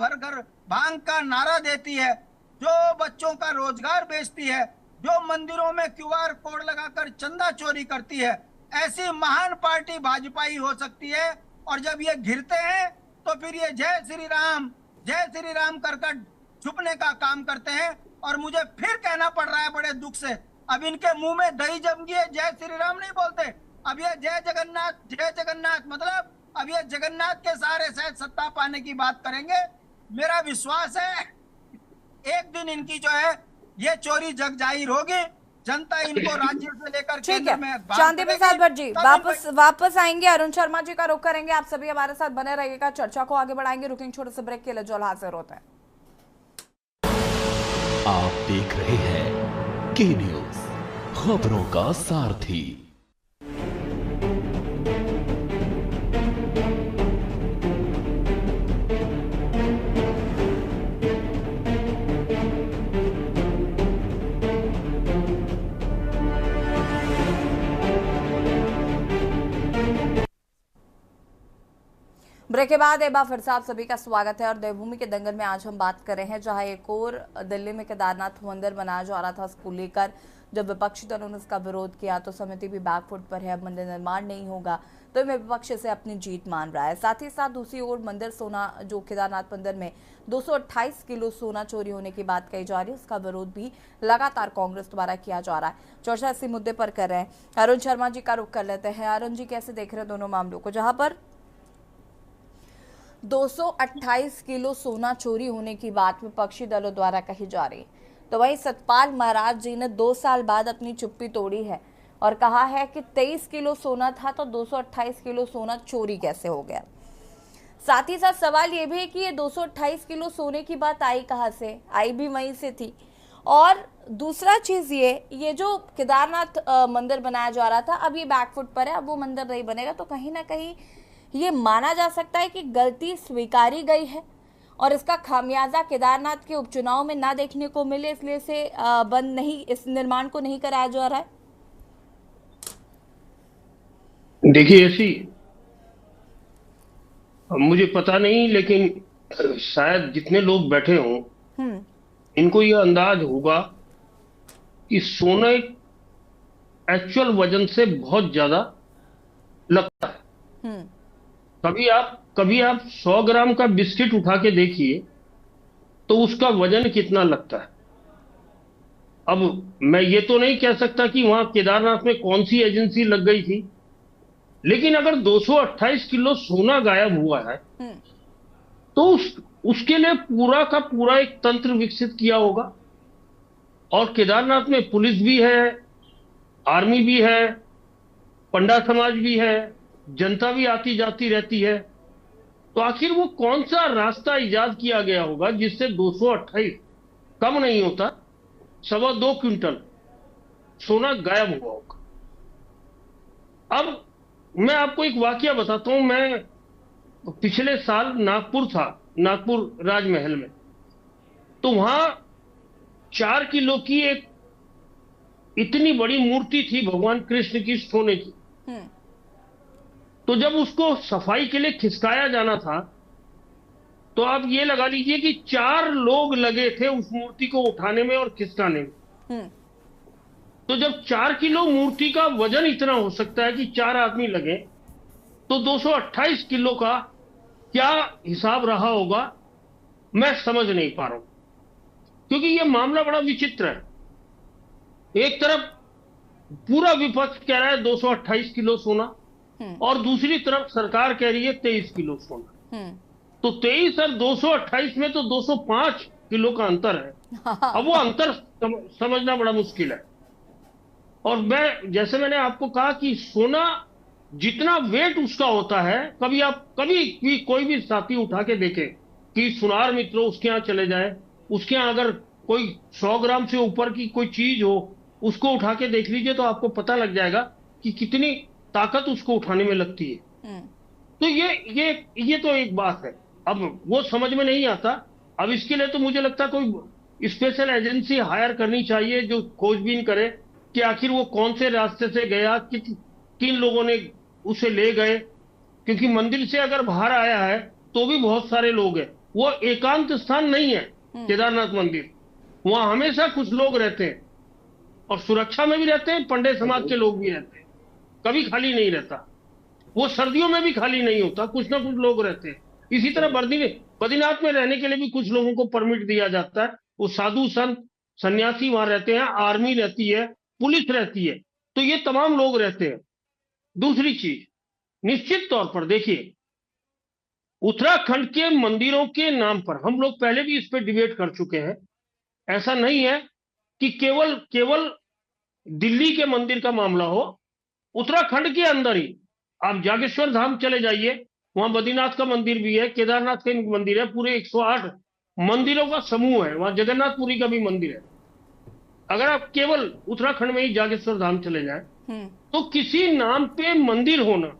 S9: हर घर भांग का नारा देती है, जो बच्चों का रोजगार बेचती है, जो मंदिरों में QR कोड लगाकर चंदा चोरी करती है, ऐसी महान पार्टी भाजपा ही हो सकती है। और जब ये घिरते हैं तो फिर ये जय श्री राम कर छुपने का काम करते हैं। और मुझे फिर कहना पड़ रहा है बड़े दुख से, अब इनके मुंह में दही जम गई है, जय श्री राम नहीं बोलते, अब ये जय जगन्नाथ मतलब अब ये जगन्नाथ के सहारे शायद सत्ता पाने की बात करेंगे। मेरा विश्वास है एक दिन इनकी जो है ये चोरी जग जाहिर होगी। जनता इनको राज्य से लेकर केंद्र में
S1: चांदी प्रसाद भट्ट जी वापस आएंगे। अरुण शर्मा जी का रुख करेंगे। आप सभी हमारे साथ बने रहिएगा, चर्चा को आगे बढ़ाएंगे। रुकेंगे छोटे से ब्रेक के लिए, जो हाजिर होता है।
S10: आप देख रहे हैं के न्यूज, खबरों का सारथी।
S1: ब्रेक के बाद एक बार फिर से आप सभी का स्वागत है। और देवभूमि के दंगल में आज हम बात कर रहे हैं, जहां एक और दिल्ली में केदारनाथ मंदिर बनाया जा रहा था, उसको लेकर जब विपक्षी दलों ने उसका विरोध किया तो समिति भी बैकफुट पर है। अब मंदिर निर्माण नहीं होगा तो विपक्ष से अपनी जीत मान रहा है। साथ ही साथ दूसरी ओर मंदिर सोना, जो केदारनाथ मंदिर में 228 किलो सोना चोरी होने की बात कही जा रही है, उसका विरोध भी लगातार कांग्रेस द्वारा किया जा रहा है। चर्चा इसी मुद्दे पर कर रहे हैं। अरुण शर्मा जी का रुख कर लेते हैं। अरुण जी, कैसे देख रहे हैं दोनों मामलों को, जहां पर 228 किलो सोना चोरी होने की बात विपक्षी दलों द्वारा कही जा रही है, तो वहीं सतपाल महाराज जी ने 2 साल बाद अपनी चुप्पी तोड़ी है और कहा है कि 23 किलो सोना था तो 228 किलो सोना चोरी कैसे हो गया। साथ ही साथ सवाल ये भी है कि ये 228 किलो सोने की बात आई कहाँ से, आई भी वहीं से थी। और दूसरा चीज ये जो केदारनाथ मंदिर बनाया जा रहा था, अब ये बैकफुट पर है, अब वो मंदिर नहीं बनेगा, तो कहीं ना कहीं ये माना जा सकता है कि गलती स्वीकारी गई है और इसका खामियाजा केदारनाथ के उपचुनाव में ना देखने को मिले, इसलिए से बंद नहीं, इस निर्माण को नहीं कराया जा रहा है।
S11: देखिए ऐसी मुझे पता नहीं, लेकिन शायद जितने लोग बैठे हों इनको यह अंदाज होगा कि सोना एक्चुअल वजन से बहुत ज्यादा लगता है। कभी आप 100 ग्राम का बिस्किट उठा के देखिए तो उसका वजन कितना लगता है। अब मैं ये तो नहीं कह सकता कि वहां केदारनाथ में कौन सी एजेंसी लग गई थी, लेकिन अगर 228 किलो सोना गायब हुआ है तो उसके लिए पूरा का पूरा एक तंत्र विकसित किया होगा। और केदारनाथ में पुलिस भी है, आर्मी भी है, पंडा समाज भी है, जनता भी आती जाती रहती है। तो आखिर वो कौन सा रास्ता इजाद किया गया होगा जिससे 228 कम नहीं होता 2.25 क्विंटल सोना गायब हुआ होगा। अब मैं आपको एक वाकया बताता हूं। मैं पिछले साल नागपुर था, नागपुर राजमहल में, तो वहां 4 किलो की एक इतनी बड़ी मूर्ति थी भगवान कृष्ण की सोने की। तो जब उसको सफाई के लिए खिसकाया जाना था तो आप ये लगा लीजिए कि 4 लोग लगे थे उस मूर्ति को उठाने में और खिसकाने में। तो जब 4 किलो मूर्ति का वजन इतना हो सकता है कि 4 आदमी लगे, तो 228 किलो का क्या हिसाब रहा होगा मैं समझ नहीं पा रहा हूं, क्योंकि यह मामला बड़ा विचित्र है। एक तरफ पूरा विपक्ष कह रहा है 228 किलो सोना और दूसरी तरफ सरकार कह रही है 23 किलो सोना। तो 23 और 228 में तो 205 किलो का अंतर है। अब वो अंतर समझना बड़ा मुश्किल है। और जैसे मैंने आपको कहा कि सोना जितना वेट उसका होता है, कभी कोई भी साथी उठा के देखे कि सुनार मित्रों उसके यहाँ चले जाए, उसके यहाँ अगर कोई 100 ग्राम से ऊपर की कोई चीज हो उसको उठा के देख लीजिए तो आपको पता लग जाएगा कि कितनी ताकत उसको उठाने में लगती है। तो ये तो एक बात है। अब वो समझ में नहीं आता। अब इसके लिए तो मुझे लगता है कोई स्पेशल एजेंसी हायर करनी चाहिए जो खोजबीन करे कि आखिर वो कौन से रास्ते से गया, किन लोगों ने उसे ले गए, क्योंकि मंदिर से अगर बाहर आया है तो भी बहुत सारे लोग हैं। वो एकांत स्थान नहीं है केदारनाथ मंदिर, वहां हमेशा कुछ लोग रहते हैं और सुरक्षा में भी रहते हैं, पंडे समाज के लोग भी रहते हैं, कभी खाली नहीं रहता। वो सर्दियों में भी खाली नहीं होता, कुछ ना कुछ लोग रहते हैं। इसी तरह बद्रीनाथ में रहने के लिए भी कुछ लोगों को परमिट दिया जाता है। वो साधु संत सन्यासी वहां रहते हैं, आर्मी रहती है, पुलिस रहती है, तो ये तमाम लोग रहते हैं। दूसरी चीज, निश्चित तौर पर देखिए, उत्तराखंड के मंदिरों के नाम पर हम लोग पहले भी इस पे डिबेट कर चुके हैं। ऐसा नहीं है कि केवल दिल्ली के मंदिर का मामला हो। उत्तराखंड के अंदर ही आप जागेश्वर धाम चले जाइए, वहां बद्रीनाथ का मंदिर भी है, केदारनाथ का मंदिर है, पूरे 108 मंदिरों का समूह है। वहां जगन्नाथपुरी का भी मंदिर है। अगर आप केवल उत्तराखंड में ही जागेश्वर धाम चले जाएं, तो किसी नाम पे मंदिर होना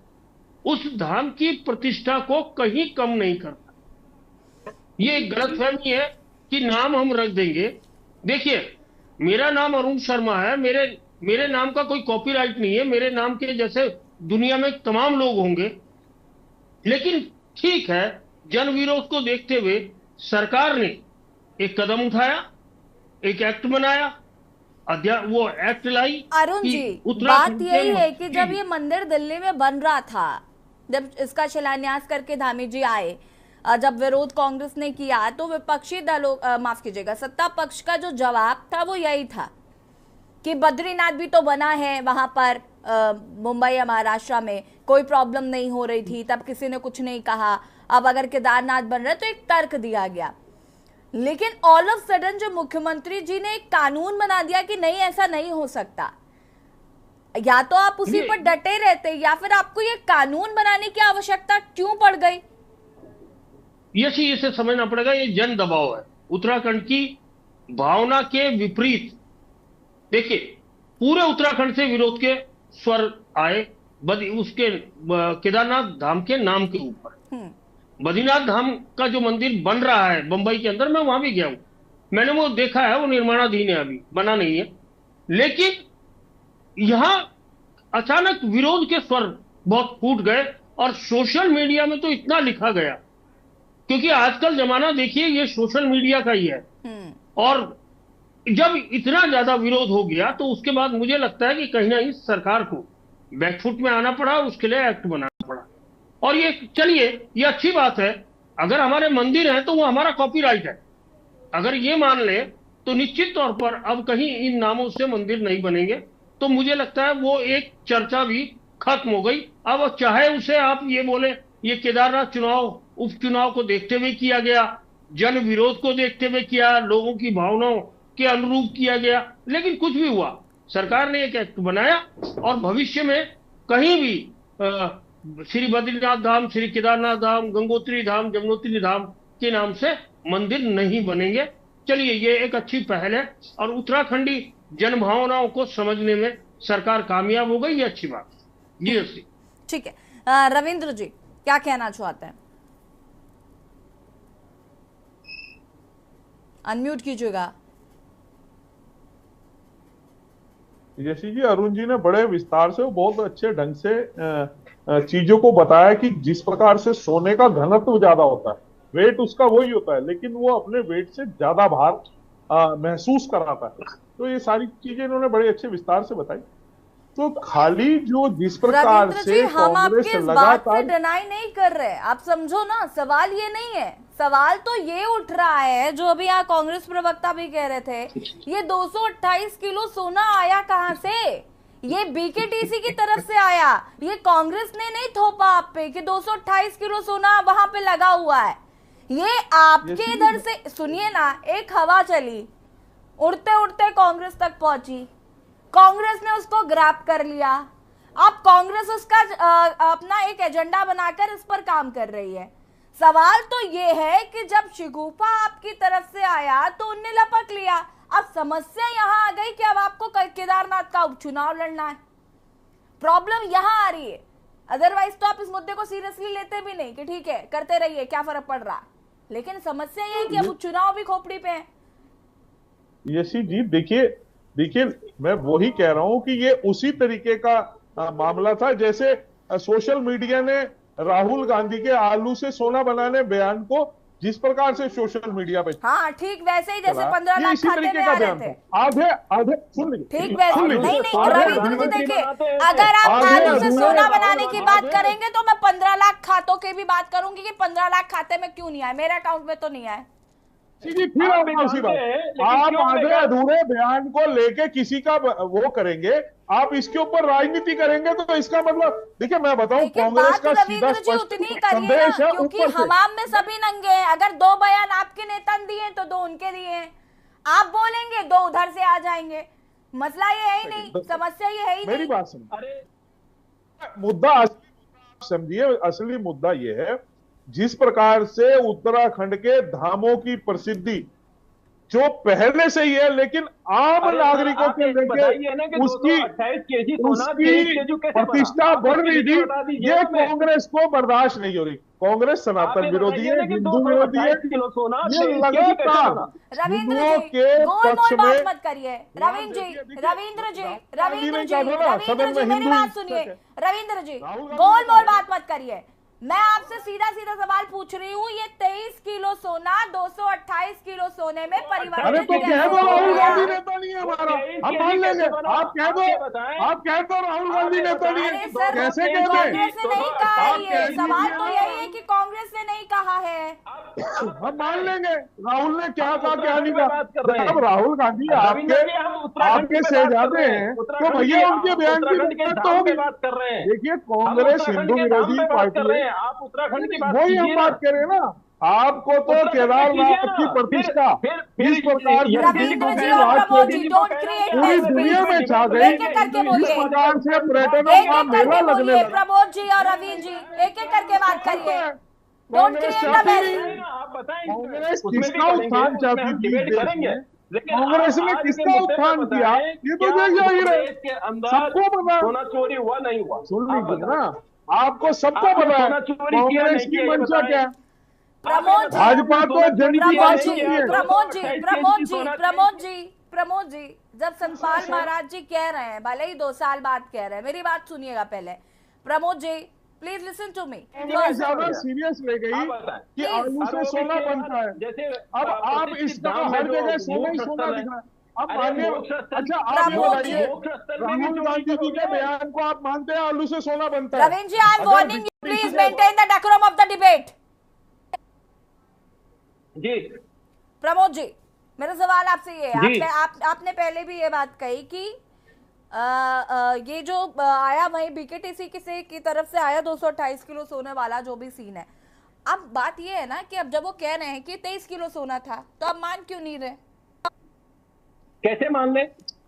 S11: उस धाम की प्रतिष्ठा को कहीं कम नहीं करता। ये एक गलतफहमी है कि नाम हम रख देंगे। देखिए, मेरा नाम अरुण शर्मा है, मेरे नाम का कोई कॉपीराइट नहीं है, मेरे नाम के जैसे दुनिया में तमाम लोग होंगे। लेकिन ठीक है, जन विरोध को देखते हुए सरकार ने एक कदम उठाया, एक एक्ट बनाया, वो एक्ट लाई।
S1: अरुण जी, बात यही है कि जब ये मंदिर दिल्ली में बन रहा था, जब इसका शिलान्यास करके धामी जी आए, जब विरोध कांग्रेस ने किया, तो विपक्षी दलों माफ कीजिएगा, सत्ता पक्ष का जो जवाब था वो यही था कि बद्रीनाथ भी तो बना है वहां पर मुंबई या महाराष्ट्र में, कोई प्रॉब्लम नहीं हो रही थी, तब किसी ने कुछ नहीं कहा। अब अगर केदारनाथ बन रहा है तो एक तर्क दिया गया। लेकिन ऑल ऑफ सडन जो मुख्यमंत्री जी ने एक कानून बना दिया कि नहीं, ऐसा नहीं हो सकता। या तो आप उसी पर डटे रहते या फिर आपको ये कानून बनाने की आवश्यकता क्यों पड़ गई?
S11: ये इसे समझना पड़ेगा, ये जन दबाव है उत्तराखंड की भावना के विपरीत। देखिए, पूरे उत्तराखंड से विरोध के स्वर आए उसके केदारनाथ धाम के नाम के ऊपर। बद्रीनाथ धाम का जो मंदिर बन रहा है बंबई के अंदर, मैं वहां भी गया हूं, मैंने वो देखा है, वो निर्माणाधीन है, अभी बना नहीं है। लेकिन यहां अचानक विरोध के स्वर बहुत फूट गए और सोशल मीडिया में तो इतना लिखा गया, क्योंकि आजकल जमाना देखिए ये सोशल मीडिया का ही है। और जब इतना ज्यादा विरोध हो गया तो उसके बाद मुझे लगता है कि कहीं ना कहीं सरकार को बैकफुट में आना पड़ा, उसके लिए एक्ट बनाना पड़ा। और ये चलिए, ये अच्छी बात है, अगर हमारे मंदिर हैं तो वो हमारा कॉपीराइट है। अगर ये मान ले तो निश्चित तौर पर अब कहीं इन नामों से मंदिर नहीं बनेंगे, तो मुझे लगता है वो एक चर्चा भी खत्म हो गई। अब चाहे उसे आप ये बोले ये केदारनाथ चुनाव उपचुनाव को देखते हुए किया गया, जन विरोध को देखते हुए किया, लोगों की भावनाओं के अनुरूप किया गया, लेकिन कुछ भी हुआ, सरकार ने एक एक्ट बनाया और भविष्य में कहीं भी श्री बद्रीनाथ धाम, श्री केदारनाथ धाम, गंगोत्री धाम, जमुनोत्री धाम के नाम से मंदिर नहीं बनेंगे। चलिए, ये एक अच्छी पहल है और उत्तराखंडी जन भावनाओं को समझने में सरकार कामयाब हो गई, ये अच्छी बात है। जी
S1: ठीक है, रविंद्र जी क्या कहना चाहते हैं? अनम्यूट कीजिएगा।
S7: जैसी जी, अरुण जी ने बड़े विस्तार से, बहुत अच्छे ढंग से चीजों को बताया कि जिस प्रकार से सोने का घनत्व ज्यादा होता है, वेट उसका वही होता है, लेकिन वो अपने वेट से ज्यादा भार महसूस कराता है। तो ये सारी चीजें इन्होंने बड़े अच्छे विस्तार से बताई। तो खाली जो जिस प्रकार से
S1: हम आपके इस बात पे डिनाई नहीं कर रहे, आप समझो ना, सवाल ये नहीं है। सवाल तो ये उठ रहा है, जो अभी यहाँ कांग्रेस प्रवक्ता भी कह रहे थे, ये 228 किलो सोना आया कहाँ से? ये बीकेटीसी की तरफ से आया, ये कांग्रेस ने नहीं थोपा आप पे कि 228 किलो सोना वहां पे लगा हुआ है। ये आपके इधर से, सुनिए ना, एक हवा चली, उड़ते उड़ते कांग्रेस तक पहुंची, कांग्रेस ने उसको ग्रैब कर लिया। अब कांग्रेस उसका अपना एक एजेंडा बनाकर इस पर काम कर रही है। सवाल तो ये है कि जब शिगुफा आपकी तरफ से आया तो उनने लपक लिया। अब समस्या यहां आ गई कि अब आपको केदारनाथ का उपचुनाव लड़ना है। प्रॉब्लम यहां आ रही है, अदरवाइज तो आप इस मुद्दे को सीरियसली लेते भी नहीं कि ठीक है करते रहिए, क्या फर्क पड़ रहा। लेकिन समस्या ये है कि अब उपचुनाव भी खोपड़ी पे है।
S7: यशी जी, देखिए मैं वही कह रहा हूं कि ये उसी तरीके का मामला था जैसे सोशल मीडिया ने राहुल गांधी के आलू से सोना बनाने बयान को जिस प्रकार से सोशल मीडिया पे,
S1: हाँ ठीक वैसे ही जैसे 15 लाख खाते में आ रहे थे,
S7: आधे सुन लीजिए,
S1: ठीक वैसे नहीं रविंद्र जी देखिए, अगर आप आलू से सोना बनाने की बात करेंगे तो मैं 15 लाख खातों की भी बात करूंगी कि 15 लाख खाते में क्यों नहीं आए, मेरे अकाउंट में तो नहीं आए।
S7: फिर आप आधे अधूरे बयान को लेके किसी का वो करेंगे, आप इसके ऊपर राजनीति करेंगे तो इसका मतलब, देखिए मैं बताऊं, कांग्रेस का सीधा स्पष्ट संदेश है,
S1: क्योंकि हमाम में सभी नंगे हैं। अगर 2 बयान आपके नेता ने दिए तो 2 उनके दिए हैं, आप बोलेंगे 2 उधर से आ जाएंगे। मसला ये है ही नहीं, समस्या ये है ही नहीं।
S7: मेरी बात सुनिए, अरे मुद्दा समझिए, असली मुद्दा ये है जिस प्रकार से उत्तराखंड के धामों की प्रसिद्धि जो पहले से ही है, लेकिन आम नागरिकों के लेके उसकी प्रतिष्ठा बढ़ रही थी, ये कांग्रेस को बर्दाश्त नहीं हो रही। कांग्रेस सनातन विरोधी है, हिंदू विरोधी है, ये लगातार हिंदुओं के पक्ष में।
S1: मत करिए रविंद्र जी मेरी बात सुनिए, रविंद्र जी गोल मोल बात मत करिए। मैं आपसे सीधा सवाल पूछ रही हूँ, ये 23 किलो सोना 228 किलो सोने में परिवर्तित,
S7: अरे तो कह दो राहुल गांधी नेता नहीं है हमारा, हम मान लेंगे। आप कह दो राहुल गांधी नेता नहीं है, कैसे कह दे?
S1: कांग्रेस ने नहीं कहा है, ये सवाल तो यही है कि कांग्रेस ने नहीं कहा है।
S7: हम मान लेंगे राहुल ने क्या कहा क्या नहीं कहा। अब राहुल गांधी आपके शहजादे हैं तो भैया उनके बयान की तो होगी। देखिए कांग्रेस हिंदू विरोधी पार्टी है,
S8: आप उत्तराखंड की बात
S7: वही हम बात करें ना। आपको तो केदारनाथ की प्रतिष्ठा इस प्रकार पूरी दुनिया में छा गई, इस प्रकार से पर्यटकों का मेला लगने लगा।
S1: प्रबोध जी और रवीन जी एक एक करके बात करिए। Don't create the mess.
S8: आप बताएं,
S7: कांग्रेस
S8: उसमें भी
S7: किसका
S8: करेंगे,
S7: उत्थान
S8: उसमें हम
S7: चाहती थी
S8: डिबेट
S7: देश
S8: करेंगे,
S7: में?
S8: लेकिन
S7: कांग्रेस ने
S8: आज के
S7: किसका
S8: मुद्दे पे
S7: उत्थान किया
S8: बताएं,
S7: ये तो
S8: क्या
S7: देख ही रहे,
S8: देश के अंदर
S7: सबको पता।
S8: सोना चोरी हुआ नहीं हुआ?
S7: सुन
S8: आप
S7: लीजिए
S8: बताएं।
S7: ना, आपको सबको
S8: आपने
S7: पता है
S8: सोना चोरी किया
S7: कांग्रेस
S8: नहीं
S7: की
S8: किया, ये
S7: मंशा
S8: बताएं।
S7: क्या है।
S1: प्रमोद जी,
S7: भाजपा तो जनता
S1: प्रमोद
S7: की
S1: जी,
S7: है।
S1: प्रमोद जी,
S8: 228
S1: प्रमोद
S8: की
S1: जी,
S8: सोना
S1: प्रमोद जी, प्रमोद जी, जब सतपाल महाराज जी कह रहे हैं, भले ही 2 साल बाद कह रहे हैं, मेरी बात सुनिएगा पहले। Pramod ji please listen to me.
S7: Congress ज्यादा सीरियस ले गई
S8: आप बताएं।
S7: कि आलू से सोना बनता है।
S8: जैसे
S7: अब आप इसका हर जगह सोना ही सोना दिख रहा है। अब मानिए, अच्छा आप ये
S1: प्रमोद जी,
S7: बताइए, राहुल गांधी जी के बयान को आप मानते हैं आलू से सोना बनता है?
S1: Ravindra ji, I am warning you, please maintain the decorum of the debate.
S8: जी
S1: प्रमोद जी, मेरा सवाल आपसे ये है,
S8: जी।
S1: आपने पहले भी ये बात कही कि ये जो आया वही बीकेटीसी की तरफ से आया 228 किलो सोने वाला जो भी सीन है। अब बात ये है ना कि अब जब वो कह रहे हैं कि 23 किलो सोना था, तो आप मान क्यों नहीं रहे?
S8: कैसे मान ले?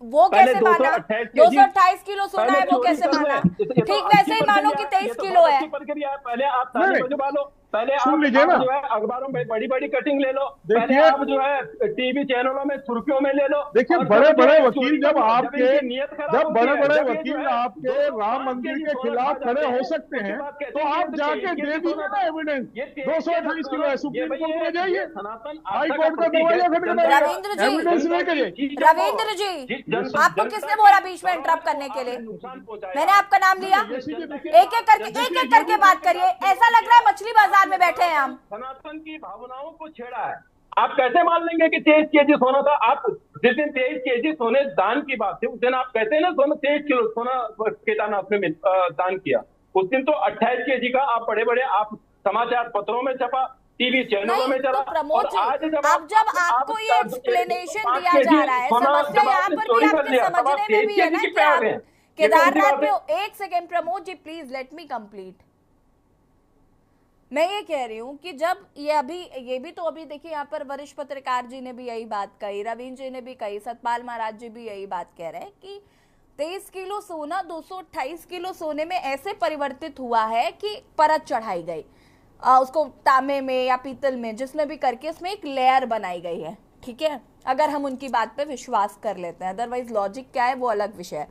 S1: वो कैसे माना? 228 किलो सोना है, वो
S8: चोरी
S1: कैसे
S8: कर
S1: माना?
S8: रहे हैं।
S1: ठीक वैसे ही मानो कि 23 किलो है।
S8: प्रक्रिया है। पहले आप ताली बजवा लो, पहले
S7: सुन
S8: आप
S7: लीजिए ना।
S8: जो है अखबारों में बड़ी बड़ी कटिंग ले लो,
S7: देखिए,
S8: पहले आप जो है टीवी चैनलों में सुर्खियों में ले लो।
S7: देखिए,
S8: और
S7: बड़े
S8: जब
S7: बड़े
S8: ये
S7: वकील
S8: चोरी
S7: जब
S8: करो,
S7: आपके
S8: इनकी नीयत खराब
S7: जब
S8: होती
S7: बड़े
S8: है,
S7: बड़े
S8: जब ये
S7: वकील
S8: जो है
S7: आपके
S8: 205
S7: राम मंदिर
S8: केजी
S7: के
S8: सोना
S7: खिलाफ
S8: खा
S7: खड़े
S8: जाते
S7: हो
S8: हैं,
S7: सकते
S8: उसके
S7: हैं,
S8: बाद कहते
S7: तो
S8: हैं
S7: आप
S8: कि
S7: जाके
S8: 23
S7: दे
S8: केजी
S7: दीजिए
S8: सोना
S7: ना एविडेंस।
S8: ये
S7: 228 किलो है, सुप्रीम कोर्ट में जाइए,
S8: सनातन
S7: हाई कोर्ट का दरवाजा खटखटाइए,
S1: रविंद्र जी,
S7: एविडेंस लेके जाइए।
S1: रविंद्र जी, आपको किसने बोला बीच में इंटरप्ट करने के लिए? मैंने आपका नाम लिया? एक एक करके बात करिए। ऐसा लग रहा है मछली बाजार में बैठे हैं हम।
S8: सनातन की भावनाओं को छेड़ा है। आप कैसे मान लेंगे कि 23 केजी सोना था? आप जिस दिन 23 केजी सोने दान की बात थी, उस दिन आप कहते हैं ना सोना 23 किलो सोना केदारनाथ में दान किया। उस दिन तो 28 केजी का आप बड़े बड़े आप समाचार पत्रों में छपा, टीवी चैनलों में चला।
S1: तो प्रमोद जी,
S8: आज जब
S1: जब आपको ये एक्सप्लेनेशन दिया जा रहा है, समस्या यहाँ पर भी आपके समझने में भी है ना कि आप केदारनाथ में। एक second Pramod ji, please let me complete. मैं ये कह रही हूँ कि जब ये भी तो अभी देखिए, यहाँ पर वरिष्ठ पत्रकार जी ने भी यही बात कही, रविंद्र जी ने भी कही, सतपाल महाराज जी भी यही बात कह रहे हैं कि 23 किलो सोना 228 किलो सोने में ऐसे परिवर्तित हुआ है कि परत चढ़ाई गई, उसको तांबे में या पीतल में जिसमें भी करके उसमें एक लेयर बनाई गई है। ठीक है, अगर हम उनकी बात पे विश्वास कर लेते हैं, अदरवाइज लॉजिक क्या है वो अलग विषय है।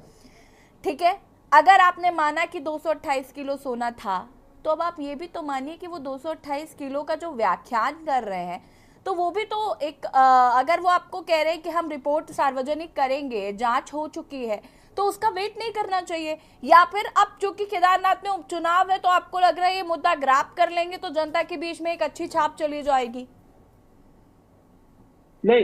S1: ठीक है, अगर आपने माना कि 228 किलो सोना था, तो अब आप ये भी तो मानिए कि वो 228 किलो का जो व्याख्यान कर रहे हैं, तो वो भी तो एक अगर वो आपको कह रहे हैं कि हम रिपोर्ट सार्वजनिक करेंगे, जांच हो चुकी है, तो उसका वेट नहीं करना चाहिए? या फिर अब चूंकि केदारनाथ में उपचुनाव है, तो आपको लग रहा है ये मुद्दा ग्राफ कर लेंगे तो जनता के बीच में एक अच्छी छाप चली जाएगी?
S8: नहीं,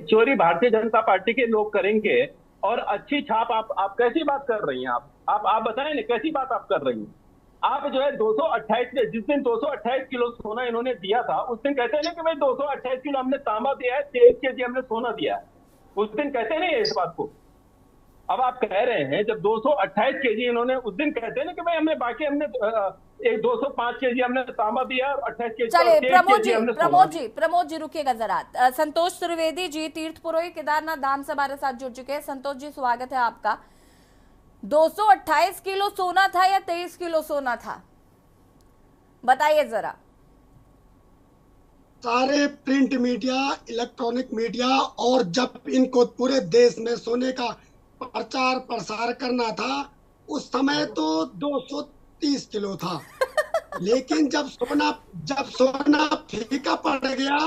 S8: चोरी भारतीय जनता पार्टी के लोग करेंगे और अच्छी छाप आप कैसी बात कर रही हैं? आप बताएं ना, कैसी बात आप कर रही हैं? आप जो है 228 जिस दिन 228 किलो सोना इन्होंने दिया था, उस दिन कहते हैं ना कि भाई 228 किलो हमने तांबा दिया है, 23 केजी हमने सोना दिया है। उस दिन कहते नहीं है इस बात को। अब आप कह रहे हैं जब 228 केजी इन्होंने उस दिन कहते हैं ना कि भाई हमने बाकी हमने 205 केजी हमने तांबा दिया और 28 केजी।
S1: चलिए प्रमोद जी रुकिएगा जरा। संतोष त्रिवेदी जी तीर्थ पुरोहित केदारनाथ धाम से हमारे साथ जुड़ चुके हैं। संतोष जी स्वागत है आपका। 228 किलो सोना था या 23 किलो सोना था, बताइए जरा।
S12: सारे प्रिंट मीडिया, इलेक्ट्रॉनिक मीडिया, और जब इनको पूरे देश में सोने का प्रचार प्रसार करना था, उस समय तो 230 किलो था। लेकिन जब सोना फीका पड़ गया,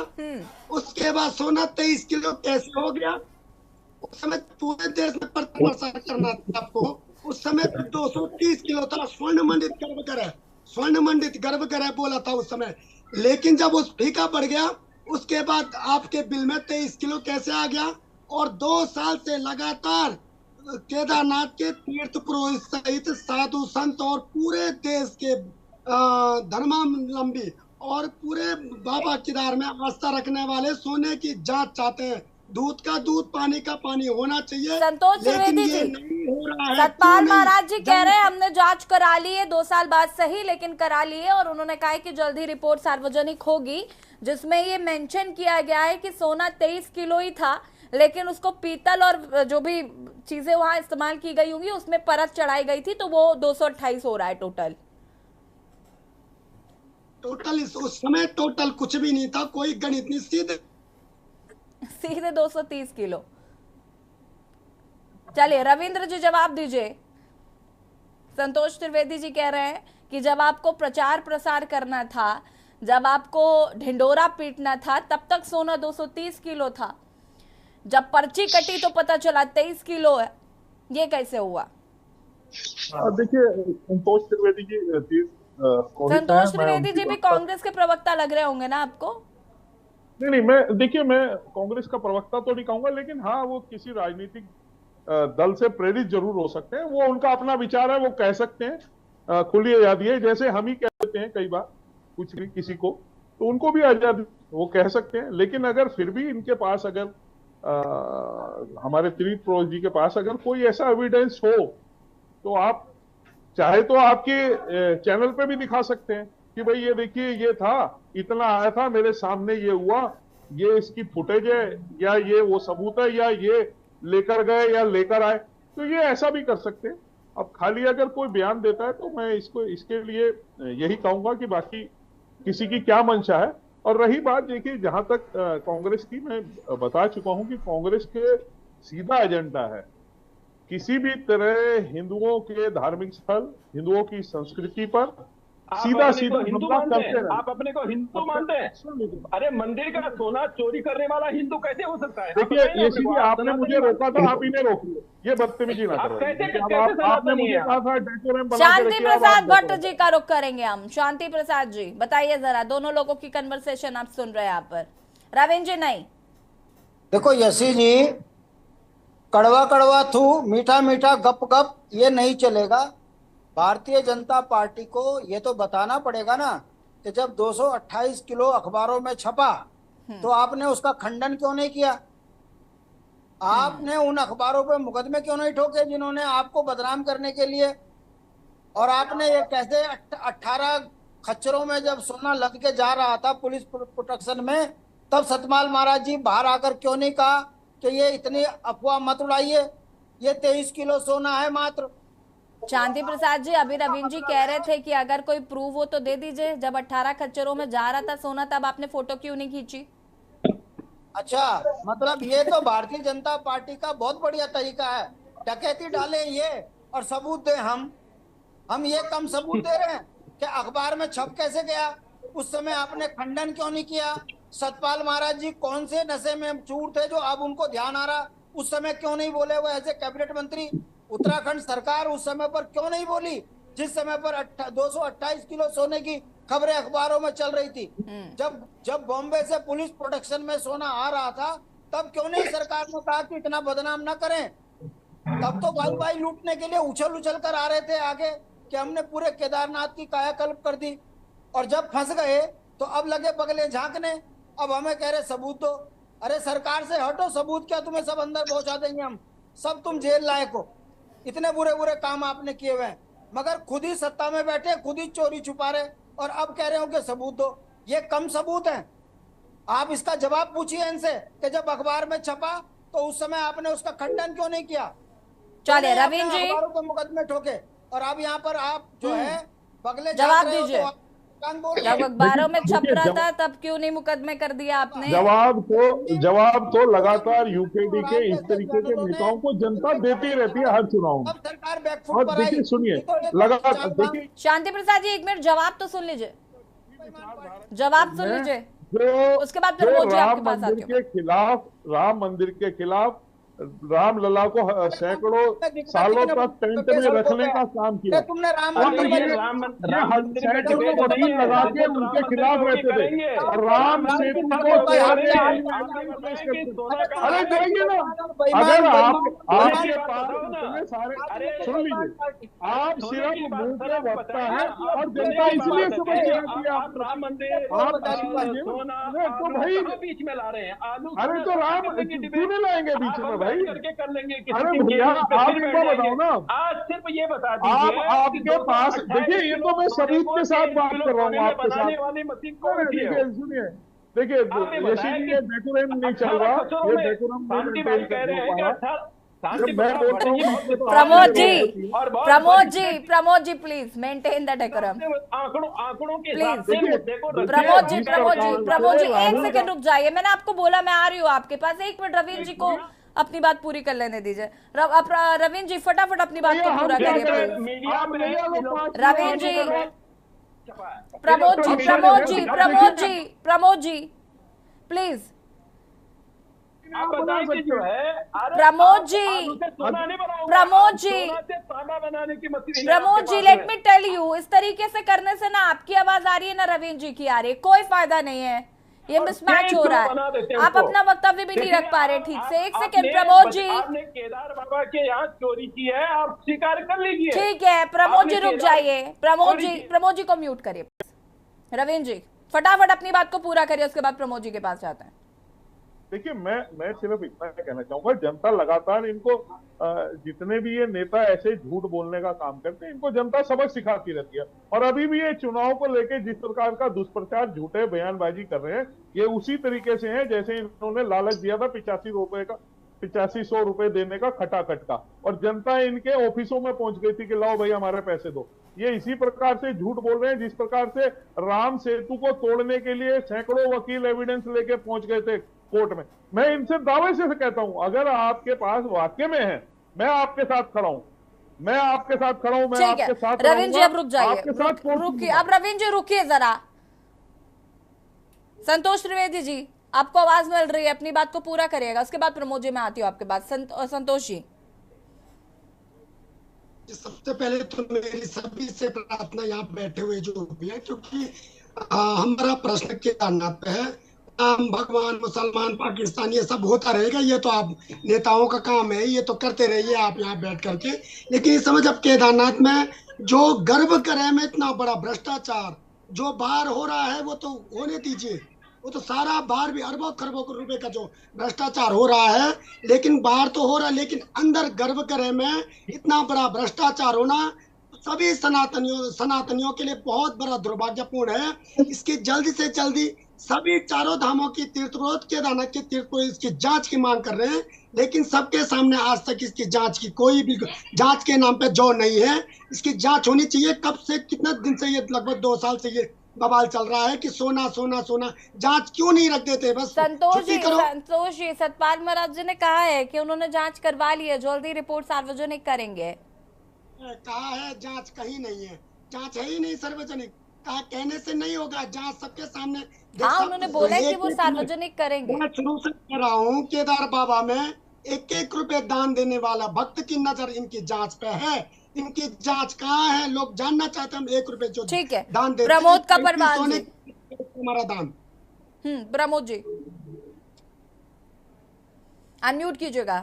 S12: उसके बाद सोना 23 किलो कैसे हो गया? उस समय पूरे देश में प्रचार करना था आपको। उस समय 230 किलो था। स्वर्ण मंडित गर्भ बोला था उस समय। लेकिन जब उस फीका पड़ गया, उसके बाद आपके बिल में 23 किलो कैसे आ गया? और 2 साल से लगातार केदारनाथ के तीर्थ पुरोहित सहित साधु संत और पूरे देश के धर्मावलंबी और पूरे बाबा केदार में आस्था रखने वाले सोने की जांच चाहते हैं। दूध का दूध, पानी का पानी होना चाहिए।
S1: संतोष त्रिवेदी जी, सतपाल महाराज जी कह रहे हैं हमने जांच करा ली है, 2 साल बाद सही लेकिन करा ली है, और उन्होंने कहा है कि जल्द ही रिपोर्ट सार्वजनिक होगी जिसमें ये मेंशन किया गया है कि सोना 23 किलो ही था, लेकिन उसको पीतल और जो भी चीजें वहां इस्तेमाल की गई होंगी उसमें परत चढ़ाई गई थी, तो वो 228 हो रहा है टोटल।
S12: टोटल उस समय टोटल कुछ भी नहीं था, कोई गणित नहीं, सीधे
S1: 230 किलो। चलिए रविंद्र जी जवाब दीजिए। संतोष त्रिवेदी जी कह रहे हैं कि जब आपको प्रचार प्रसार करना था, जब आपको ढिंडोरा पीटना था, तब तक सोना 230 किलो था, जब पर्ची कटी तो पता चला 23 किलो है। ये कैसे हुआ?
S7: देखिए संतोष त्रिवेदी जी
S1: भी कांग्रेस के प्रवक्ता लग रहे होंगे ना आपको?
S7: नहीं, मैं कांग्रेस का प्रवक्ता तो नहीं कहूंगा, लेकिन हाँ वो किसी राजनीतिक दल से प्रेरित जरूर हो सकते हैं। वो उनका अपना विचार है, वो कह सकते हैं, खुली आजादी है। जैसे हम ही कहते हैं कई बार कुछ भी किसी को, तो उनको भी आजादी, वो कह सकते हैं। लेकिन अगर फिर भी इनके पास अगर हमारे त्रिविक्रम प्रोज जी के पास अगर कोई ऐसा एविडेंस हो, तो आप चाहे तो आपके चैनल पे भी दिखा सकते हैं कि भाई ये देखिए, ये था, इतना आया था, मेरे सामने ये हुआ, ये इसकी फुटेज है, या ये वो सबूत है, या ये लेकर गए या लेकर आए, तो ये ऐसा भी कर सकते हैं। अब खाली अगर कोई बयान देता है तो मैं इसके लिए यही कहूंगा कि बाकी किसी की क्या मंशा है। और रही बात, देखिए जहां तक कांग्रेस की, मैं बता चुका हूं कि कांग्रेस के सीधा एजेंडा है किसी भी तरह हिंदुओं के धार्मिक स्थल, हिंदुओं की संस्कृति पर सीधा
S8: हिंदू मानते हैं। आप अपने को हिंदू मानते हैं? अरे मंदिर का सोना चोरी करने वाला हिंदू कैसे हो सकता है?
S7: देखिए ये चीजें आपने मुझे रोका था, आप इन्हें रोकिए, ये बदतमीजी ना करो। आपने मुझे कहा था डेकोरम।
S1: शांति प्रसाद भट्ट जी का रुख करेंगे हम। शांति प्रसाद जी बताइए जरा, दोनों लोगों की कन्वर्सेशन आप सुन रहे हैं यहाँ पर। रविंद्र जी नहीं,
S9: देखो यशी जी, कड़वा कड़वा थू, मीठा मीठा गप गप, ये नहीं चलेगा। भारतीय जनता पार्टी को ये तो बताना पड़ेगा ना कि जब 228 किलो अखबारों में छपा तो आपने उसका खंडन क्यों नहीं किया? आपने उन अखबारों पे मुकदमे क्यों नहीं ठोके जिन्होंने आपको बदनाम करने के लिए? और आपने ये कैसे 18 खच्चरों में जब सोना लद के जा रहा था पुलिस प्रोटेक्शन में, तब सतपाल महाराज जी बाहर आकर क्यों नहीं कहा कि ये इतनी अफवाह मत उड़ाइए, ये 23 किलो सोना है मात्र?
S1: शांति प्रसाद जी, अभी रविंद्र जी कह रहे थे कि अगर कोई प्रूफ हो तो दे दीजिए। जब 18 खच्चरों में जा रहा था सोना, तब आपने फोटो क्यों नहीं खींची?
S9: अच्छा, मतलब ये तो भारतीय जनता पार्टी का बहुत बढ़िया तरीका है, डकैती डाले ये और सबूत दे हम ये कम सबूत दे रहे हैं कि अखबार में छप कैसे गया? उस समय आपने खंडन क्यों नहीं किया? सतपाल महाराज जी कौन से नशे में चूर थे जो अब उनको ध्यान आ रहा, उस समय क्यों नहीं बोले? वो ऐसे कैबिनेट मंत्री, उत्तराखंड सरकार उस समय पर क्यों नहीं बोली जिस समय पर 228 किलो सोने की खबरें अखबारों में चल रही थी? जब बॉम्बे से पुलिस प्रोटेक्शन में सोना आ रहा था, तब क्यों नहीं सरकार ने कहा कि इतना बदनाम ना करें? तब तो भाई लूटने के लिए उछल उछल कर आ रहे थे आगे कि हमने पूरे केदारनाथ की कायाकल्प कर दी। और जब फंस गए तो अब लगे बगले झांकने, अब हमें कह रहे सबूत दो। अरे सरकार से हटो, सबूत क्या, तुम्हें सब अंदर पहुंचा देंगे हम, सब तुम जेल लायक हो। इतने बुरे बुरे काम आपने किए हुए हैं, मगर खुद ही सत्ता में बैठे, खुद ही चोरी छुपा रहे और अब कह रहे हो कि सबूत दो। ये कम सबूत हैं। आप इसका जवाब पूछिए इनसे कि जब अखबार में छपा तो उस समय आपने उसका खंडन क्यों नहीं किया?
S1: चलिए रविंद्र जी,
S9: अखबारों को मुकदमे ठोके और अब यहाँ पर आप जो है बगले
S1: जवाब दीजिए। जब अखबारों में छप रहा था तब क्यों नहीं मुकदमे कर दिया आपने?
S7: जवाब तो लगातार यूकेडी के इस तरीके के नेताओं को जनता देती रहती है हर चुनाव में। और देखिए सुनिए, लगातार देखिए।
S1: शांति प्रसाद जी एक मिनट जवाब तो सुन लीजिए, जवाब सुन लीजिए, उसके बाद फिर वो जी आपके पास आती हूं।
S7: राम मंदिर के खिलाफ रामलला को सैकड़ों सालों तक टेंट में रखने का काम किया।
S9: तुमने राम
S7: वकील लगा के उनके खिलाफ रहते थे और राम सेतु को अरे जाइए ना, अगर आपके पास सारे सुन लीजिए, आप सिर्फ मुंह पे वक्ता है और जनता इसलिए समझ जाती है आप राम मंदिर तो भाई बीच में ला रहे हैं। अरे तो राम क्यों नहीं लाएंगे बीच में भाई?
S8: करके कर लेंगे।
S7: अरे भैया आप इनको बताओ ना,
S8: आज सिर्फ ये बता दीजिए
S7: आपके पास, देखिए ये तो मैं सबूत के साथ बात कर रहा हूँ आपके साथ। सुनिए, देखिए ये डेकोरम नहीं चल रहा, ये डेकोरम
S8: शांति
S7: मैं बोल रहा हूँ
S1: Pramod ji please maintain the decorum.
S8: आंकड़ों के हिसाब से मुद्दे को
S1: प्रमोद जी 1 सेकंड रुक जाइए, मैंने आपको बोला मैं आ रही हूँ आपके पास, 1 मिनट रवींद्र जी को अपनी बात पूरी कर लेने दीजिए। रवींद्र जी फटाफट अपनी बात को पूरा करिए रवींद्र जी। प्रमोद जी प्लीज।
S8: आप बताएं कि जो है
S1: Pramod ji let me tell you, इस तरीके से करने से ना आपकी आवाज आ रही है ना रवींद्र जी की आ रही है, कोई फायदा नहीं है, ये मिसमैच हो रहा है, आप अपना वक्तव्य भी नहीं रख पा रहे ठीक से। 1 सेकंड प्रमोद जी,
S8: आपने केदार बाबा के यहाँ चोरी की है, आप स्वीकार कर लीजिए।
S1: ठीक है प्रमोद जी रुक जाइए, प्रमोद जी को म्यूट करिए। रवींद्र जी फटाफट अपनी बात को पूरा करिए, उसके बाद प्रमोद जी के पास जाते हैं।
S7: देखिए मैं सिर्फ इतना कहना चाहूंगा, जनता लगातार इनको जितने भी ये नेता ऐसे झूठ बोलने का काम करते हैं, इनको जनता सबक सिखाती रहती है। और अभी भी ये चुनाव को लेके जिस प्रकार का दुष्प्रचार, झूठे बयानबाजी कर रहे हैं, ये उसी तरीके से है जैसे इन्होंने लालच दिया था 8500 रुपए देने का खटाखट का, और जनता इनके ऑफिसों में पहुंच गई थी कि लाओ भाई हमारे पैसे दो। ये इसी प्रकार से झूठ बोल रहे हैं जिस प्रकार से राम सेतु को तोड़ने के लिए सैकड़ों वकील एविडेंस लेके पहुंच गए थे कोर्ट में। मैं इनसे दावे से कहता हूं, अगर आपके पास वाकई में है, मैं आपके साथ खड़ा हूं, मैं आपके साथ
S1: रवींद्र जी अब रुक जाइए, रुकिए अब रवींद्र जी रुकिए जरा। संतोष त्रिवेदी जी आपको आवाज मिल रही है, अपनी बात को पूरा करिएगा, उसके बाद प्रमोद जी मैं आती हूँ आपके पास। संतोष जी
S12: सबसे पहले तो मेरी सभी से प्रार्थना यहाँ बैठे हुए जो भी है, क्योंकि हमारा प्रश्न केदारनाथ पे है। हम भगवान, मुसलमान, पाकिस्तान ये सब होता रहेगा, ये तो आप नेताओं का काम है, ये तो करते रहिए आप यहाँ बैठ करके। लेकिन इस समय जब केदारनाथ में जो गर्भगृह में इतना बड़ा भ्रष्टाचार जो बाहर हो रहा है, वो तो होने दीजिए, वो तो सारा बाहर भी अरबों खरबों रुपए का जो भ्रष्टाचार हो रहा है, लेकिन बाहर तो हो रहा है, लेकिन अंदर गर्भगृह में इतना बड़ा भ्रष्टाचार होना सभी सनातनियों के लिए बहुत बड़ा दुर्भाग्यपूर्ण है। इसकी जल्दी से जल्दी सभी चारों धामों की तीर्थप्रोत, केदारनाथ की तीर्थप्रोत, इसकी जांच की मांग कर रहे हैं, लेकिन सबके सामने आज तक इसकी जांच की कोई भी जांच के नाम पे जो नहीं है। इसकी जांच होनी चाहिए। कब से, कितना दिन से, ये लगभग 2 साल से ये बवाल चल रहा है कि सोना सोना सोना, जांच क्यों नहीं रख देते? बस
S1: संतोष जी सतपाल महाराज जी ने कहा है कि उन्होंने जांच करवा ली है, जल्दी रिपोर्ट सार्वजनिक करेंगे।
S12: कहा है, जांच कहीं नहीं है, जांच है ही नहीं सार्वजनिक, कहा कहने से नहीं होगा, जांच सबके सामने।
S1: हाँ उन्होंने बोला कि वो सार्वजनिक करेंगे।
S12: मैं शुरू से कह रहा हूँ, केदार बाबा में 1-1 रुपए दान देने वाला भक्त की नजर इनकी जांच पे है। इनकी जांच कहाँ है? लोग जानना चाहते हैं। हम 1 रुपए जो
S1: ठीक है,
S12: दान देते
S1: प्रमोद का परवान
S12: हमारा दान।
S1: प्रमोद जी अनम्यूट कीजिएगा।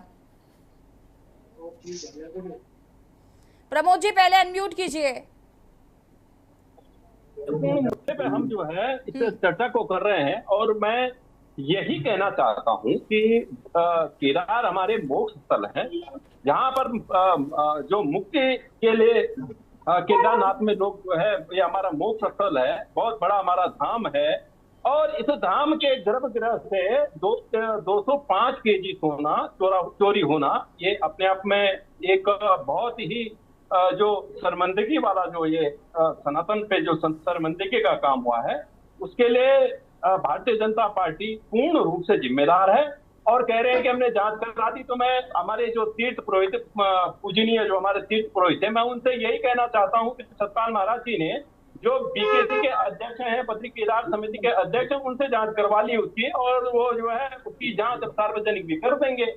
S1: प्रमोद जी पहले अनम्यूट कीजिए।
S8: मुद्दे पे हम जो है इस चर्चा को कर रहे हैं, और मैं यही कहना चाहता हूं कि केदार हमारे मोक्ष स्थल है, जहां पर जो मुक्ति के लिए केदारनाथ में लोग जो है, ये हमारा मोक्ष स्थल है, बहुत बड़ा हमारा धाम है। और इस धाम के गर्भगृह से 205 केजी सोना चोरी होना, ये अपने आप में एक बहुत ही जो शर्मिंदगी वाला, जो ये सनातन पे जो शर्मिंदगी का काम हुआ है, उसके लिए भारतीय जनता पार्टी पूर्ण रूप से जिम्मेदार है। और कह रहे हैं कि हमने जांच करा दी, तो मैं हमारे जो तीर्थ पुरोहित, पूजनीय जो हमारे तीर्थ पुरोहित है, मैं उनसे यही कहना चाहता हूं कि सतपाल महाराज जी ने, जो बीकेसी के अध्यक्ष हैं, बद्री केदार समिति के अध्यक्ष हैं, उनसे जांच करवा ली उसकी, और वो जो है उसकी जांच अब सार्वजनिक भी कर देंगे।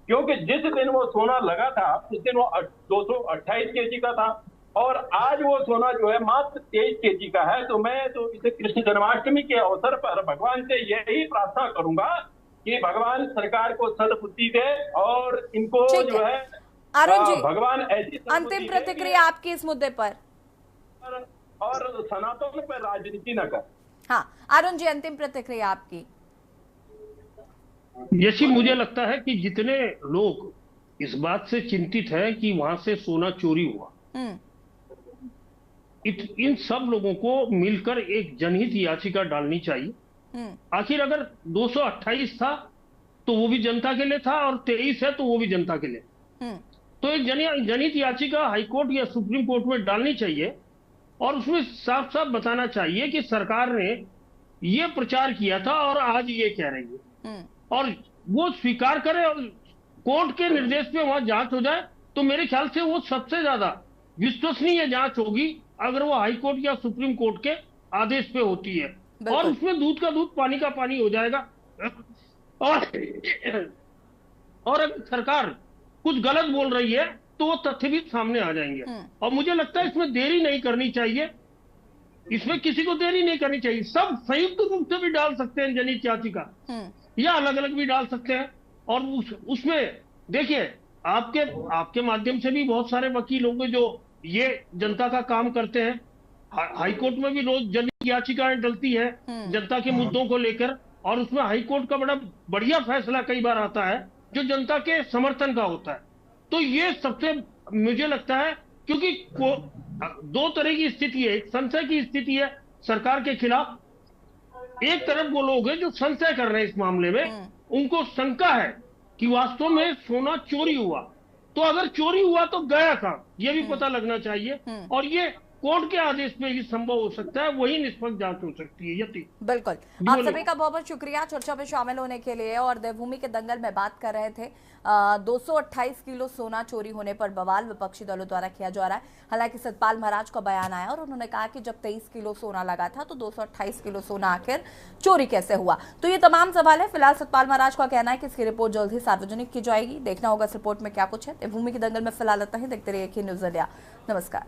S8: क्योंकि जिस दिन वो सोना लगा था, उस दिन वो 228 केजी का था, और आज वो सोना जो है मात्र 23 केजी का है। तो मैं तो इसे कृष्ण जन्माष्टमी के अवसर पर भगवान से यही प्रार्थना करूंगा कि भगवान सरकार को सद्बुद्धि दे, और इनको जो है
S1: अरुण जी,
S8: भगवान ऐसी
S1: अंतिम प्रतिक्रिया आपकी इस मुद्दे पर,
S8: और सनातन पर राजनीति न कर।
S1: हाँ अरुण जी, अंतिम प्रतिक्रिया आपकी।
S11: जैसी मुझे लगता है कि जितने लोग इस बात से चिंतित हैं कि वहां से सोना चोरी हुआ, इन सब लोगों को मिलकर एक जनहित याचिका डालनी चाहिए। आखिर अगर 228 था तो वो भी जनता के लिए था, और 23 है तो वो भी जनता के लिए। तो एक जनहित याचिका हाईकोर्ट या सुप्रीम कोर्ट में डालनी चाहिए और उसमें साफ साफ बताना चाहिए कि सरकार ने ये प्रचार किया था और आज ये कह रही है, और वो स्वीकार करे और कोर्ट के निर्देश पे वहां जांच हो जाए, तो मेरे ख्याल से वो सबसे ज्यादा विश्वसनीय जांच होगी अगर वो हाई कोर्ट या सुप्रीम कोर्ट के आदेश पे होती है, और उसमें दूध का दूध पानी का पानी हो जाएगा। और अगर सरकार कुछ गलत बोल रही है तो वो तथ्य भी सामने आ जाएंगे, और मुझे लगता है इसमें देरी नहीं करनी चाहिए, इसमें किसी को देरी नहीं करनी चाहिए। सब संयुक्त रूप से भी डाल सकते हैं जनहित याचिका, या अलग अलग भी डाल सकते हैं, और उसमें देखिए आपके माध्यम से भी बहुत सारे वकील होंगे जो ये जनता का काम करते हैं। हाईकोर्ट में भी रोज जनहित याचिकाएं डलती है जनता के मुद्दों को लेकर, और उसमें हाईकोर्ट का बड़ा बढ़िया फैसला कई बार आता है जो जनता के समर्थन का होता है। तो ये सबसे मुझे लगता है, क्योंकि दो तरह की स्थिति है, एक संशय की स्थिति है सरकार के खिलाफ, एक तरफ वो लोग हैं जो संशय कर रहे हैं इस मामले में, उनको शंका है कि वास्तव में सोना चोरी हुआ, तो अगर चोरी हुआ तो गया कहां, ये भी पता लगना चाहिए, और ये कोर्ट के आदेश में ही संभव हो सकता है, वही निष्पक्ष जांच हो सकती है। यति
S1: बिल्कुल, आप सभी का बहुत बहुत शुक्रिया चर्चा में शामिल होने के लिए। और देवभूमि के दंगल में बात कर रहे थे, 228 किलो सोना चोरी होने पर बवाल विपक्षी दलों द्वारा किया जा रहा है। हालांकि सतपाल महाराज का बयान आया और उन्होंने कहा कि जब 23 किलो सोना लगा था तो 228 किलो सोना आखिर चोरी कैसे हुआ। तो ये तमाम सवाल है। फिलहाल सतपाल महाराज का कहना है कि इसकी रिपोर्ट जल्द ही सार्वजनिक की जाएगी, देखना होगा इस रिपोर्ट में क्या कुछ है। देवभूमि के दंगल में फिलहाल इतना ही। देखते रहिए न्यूज़ इंडिया। नमस्कार।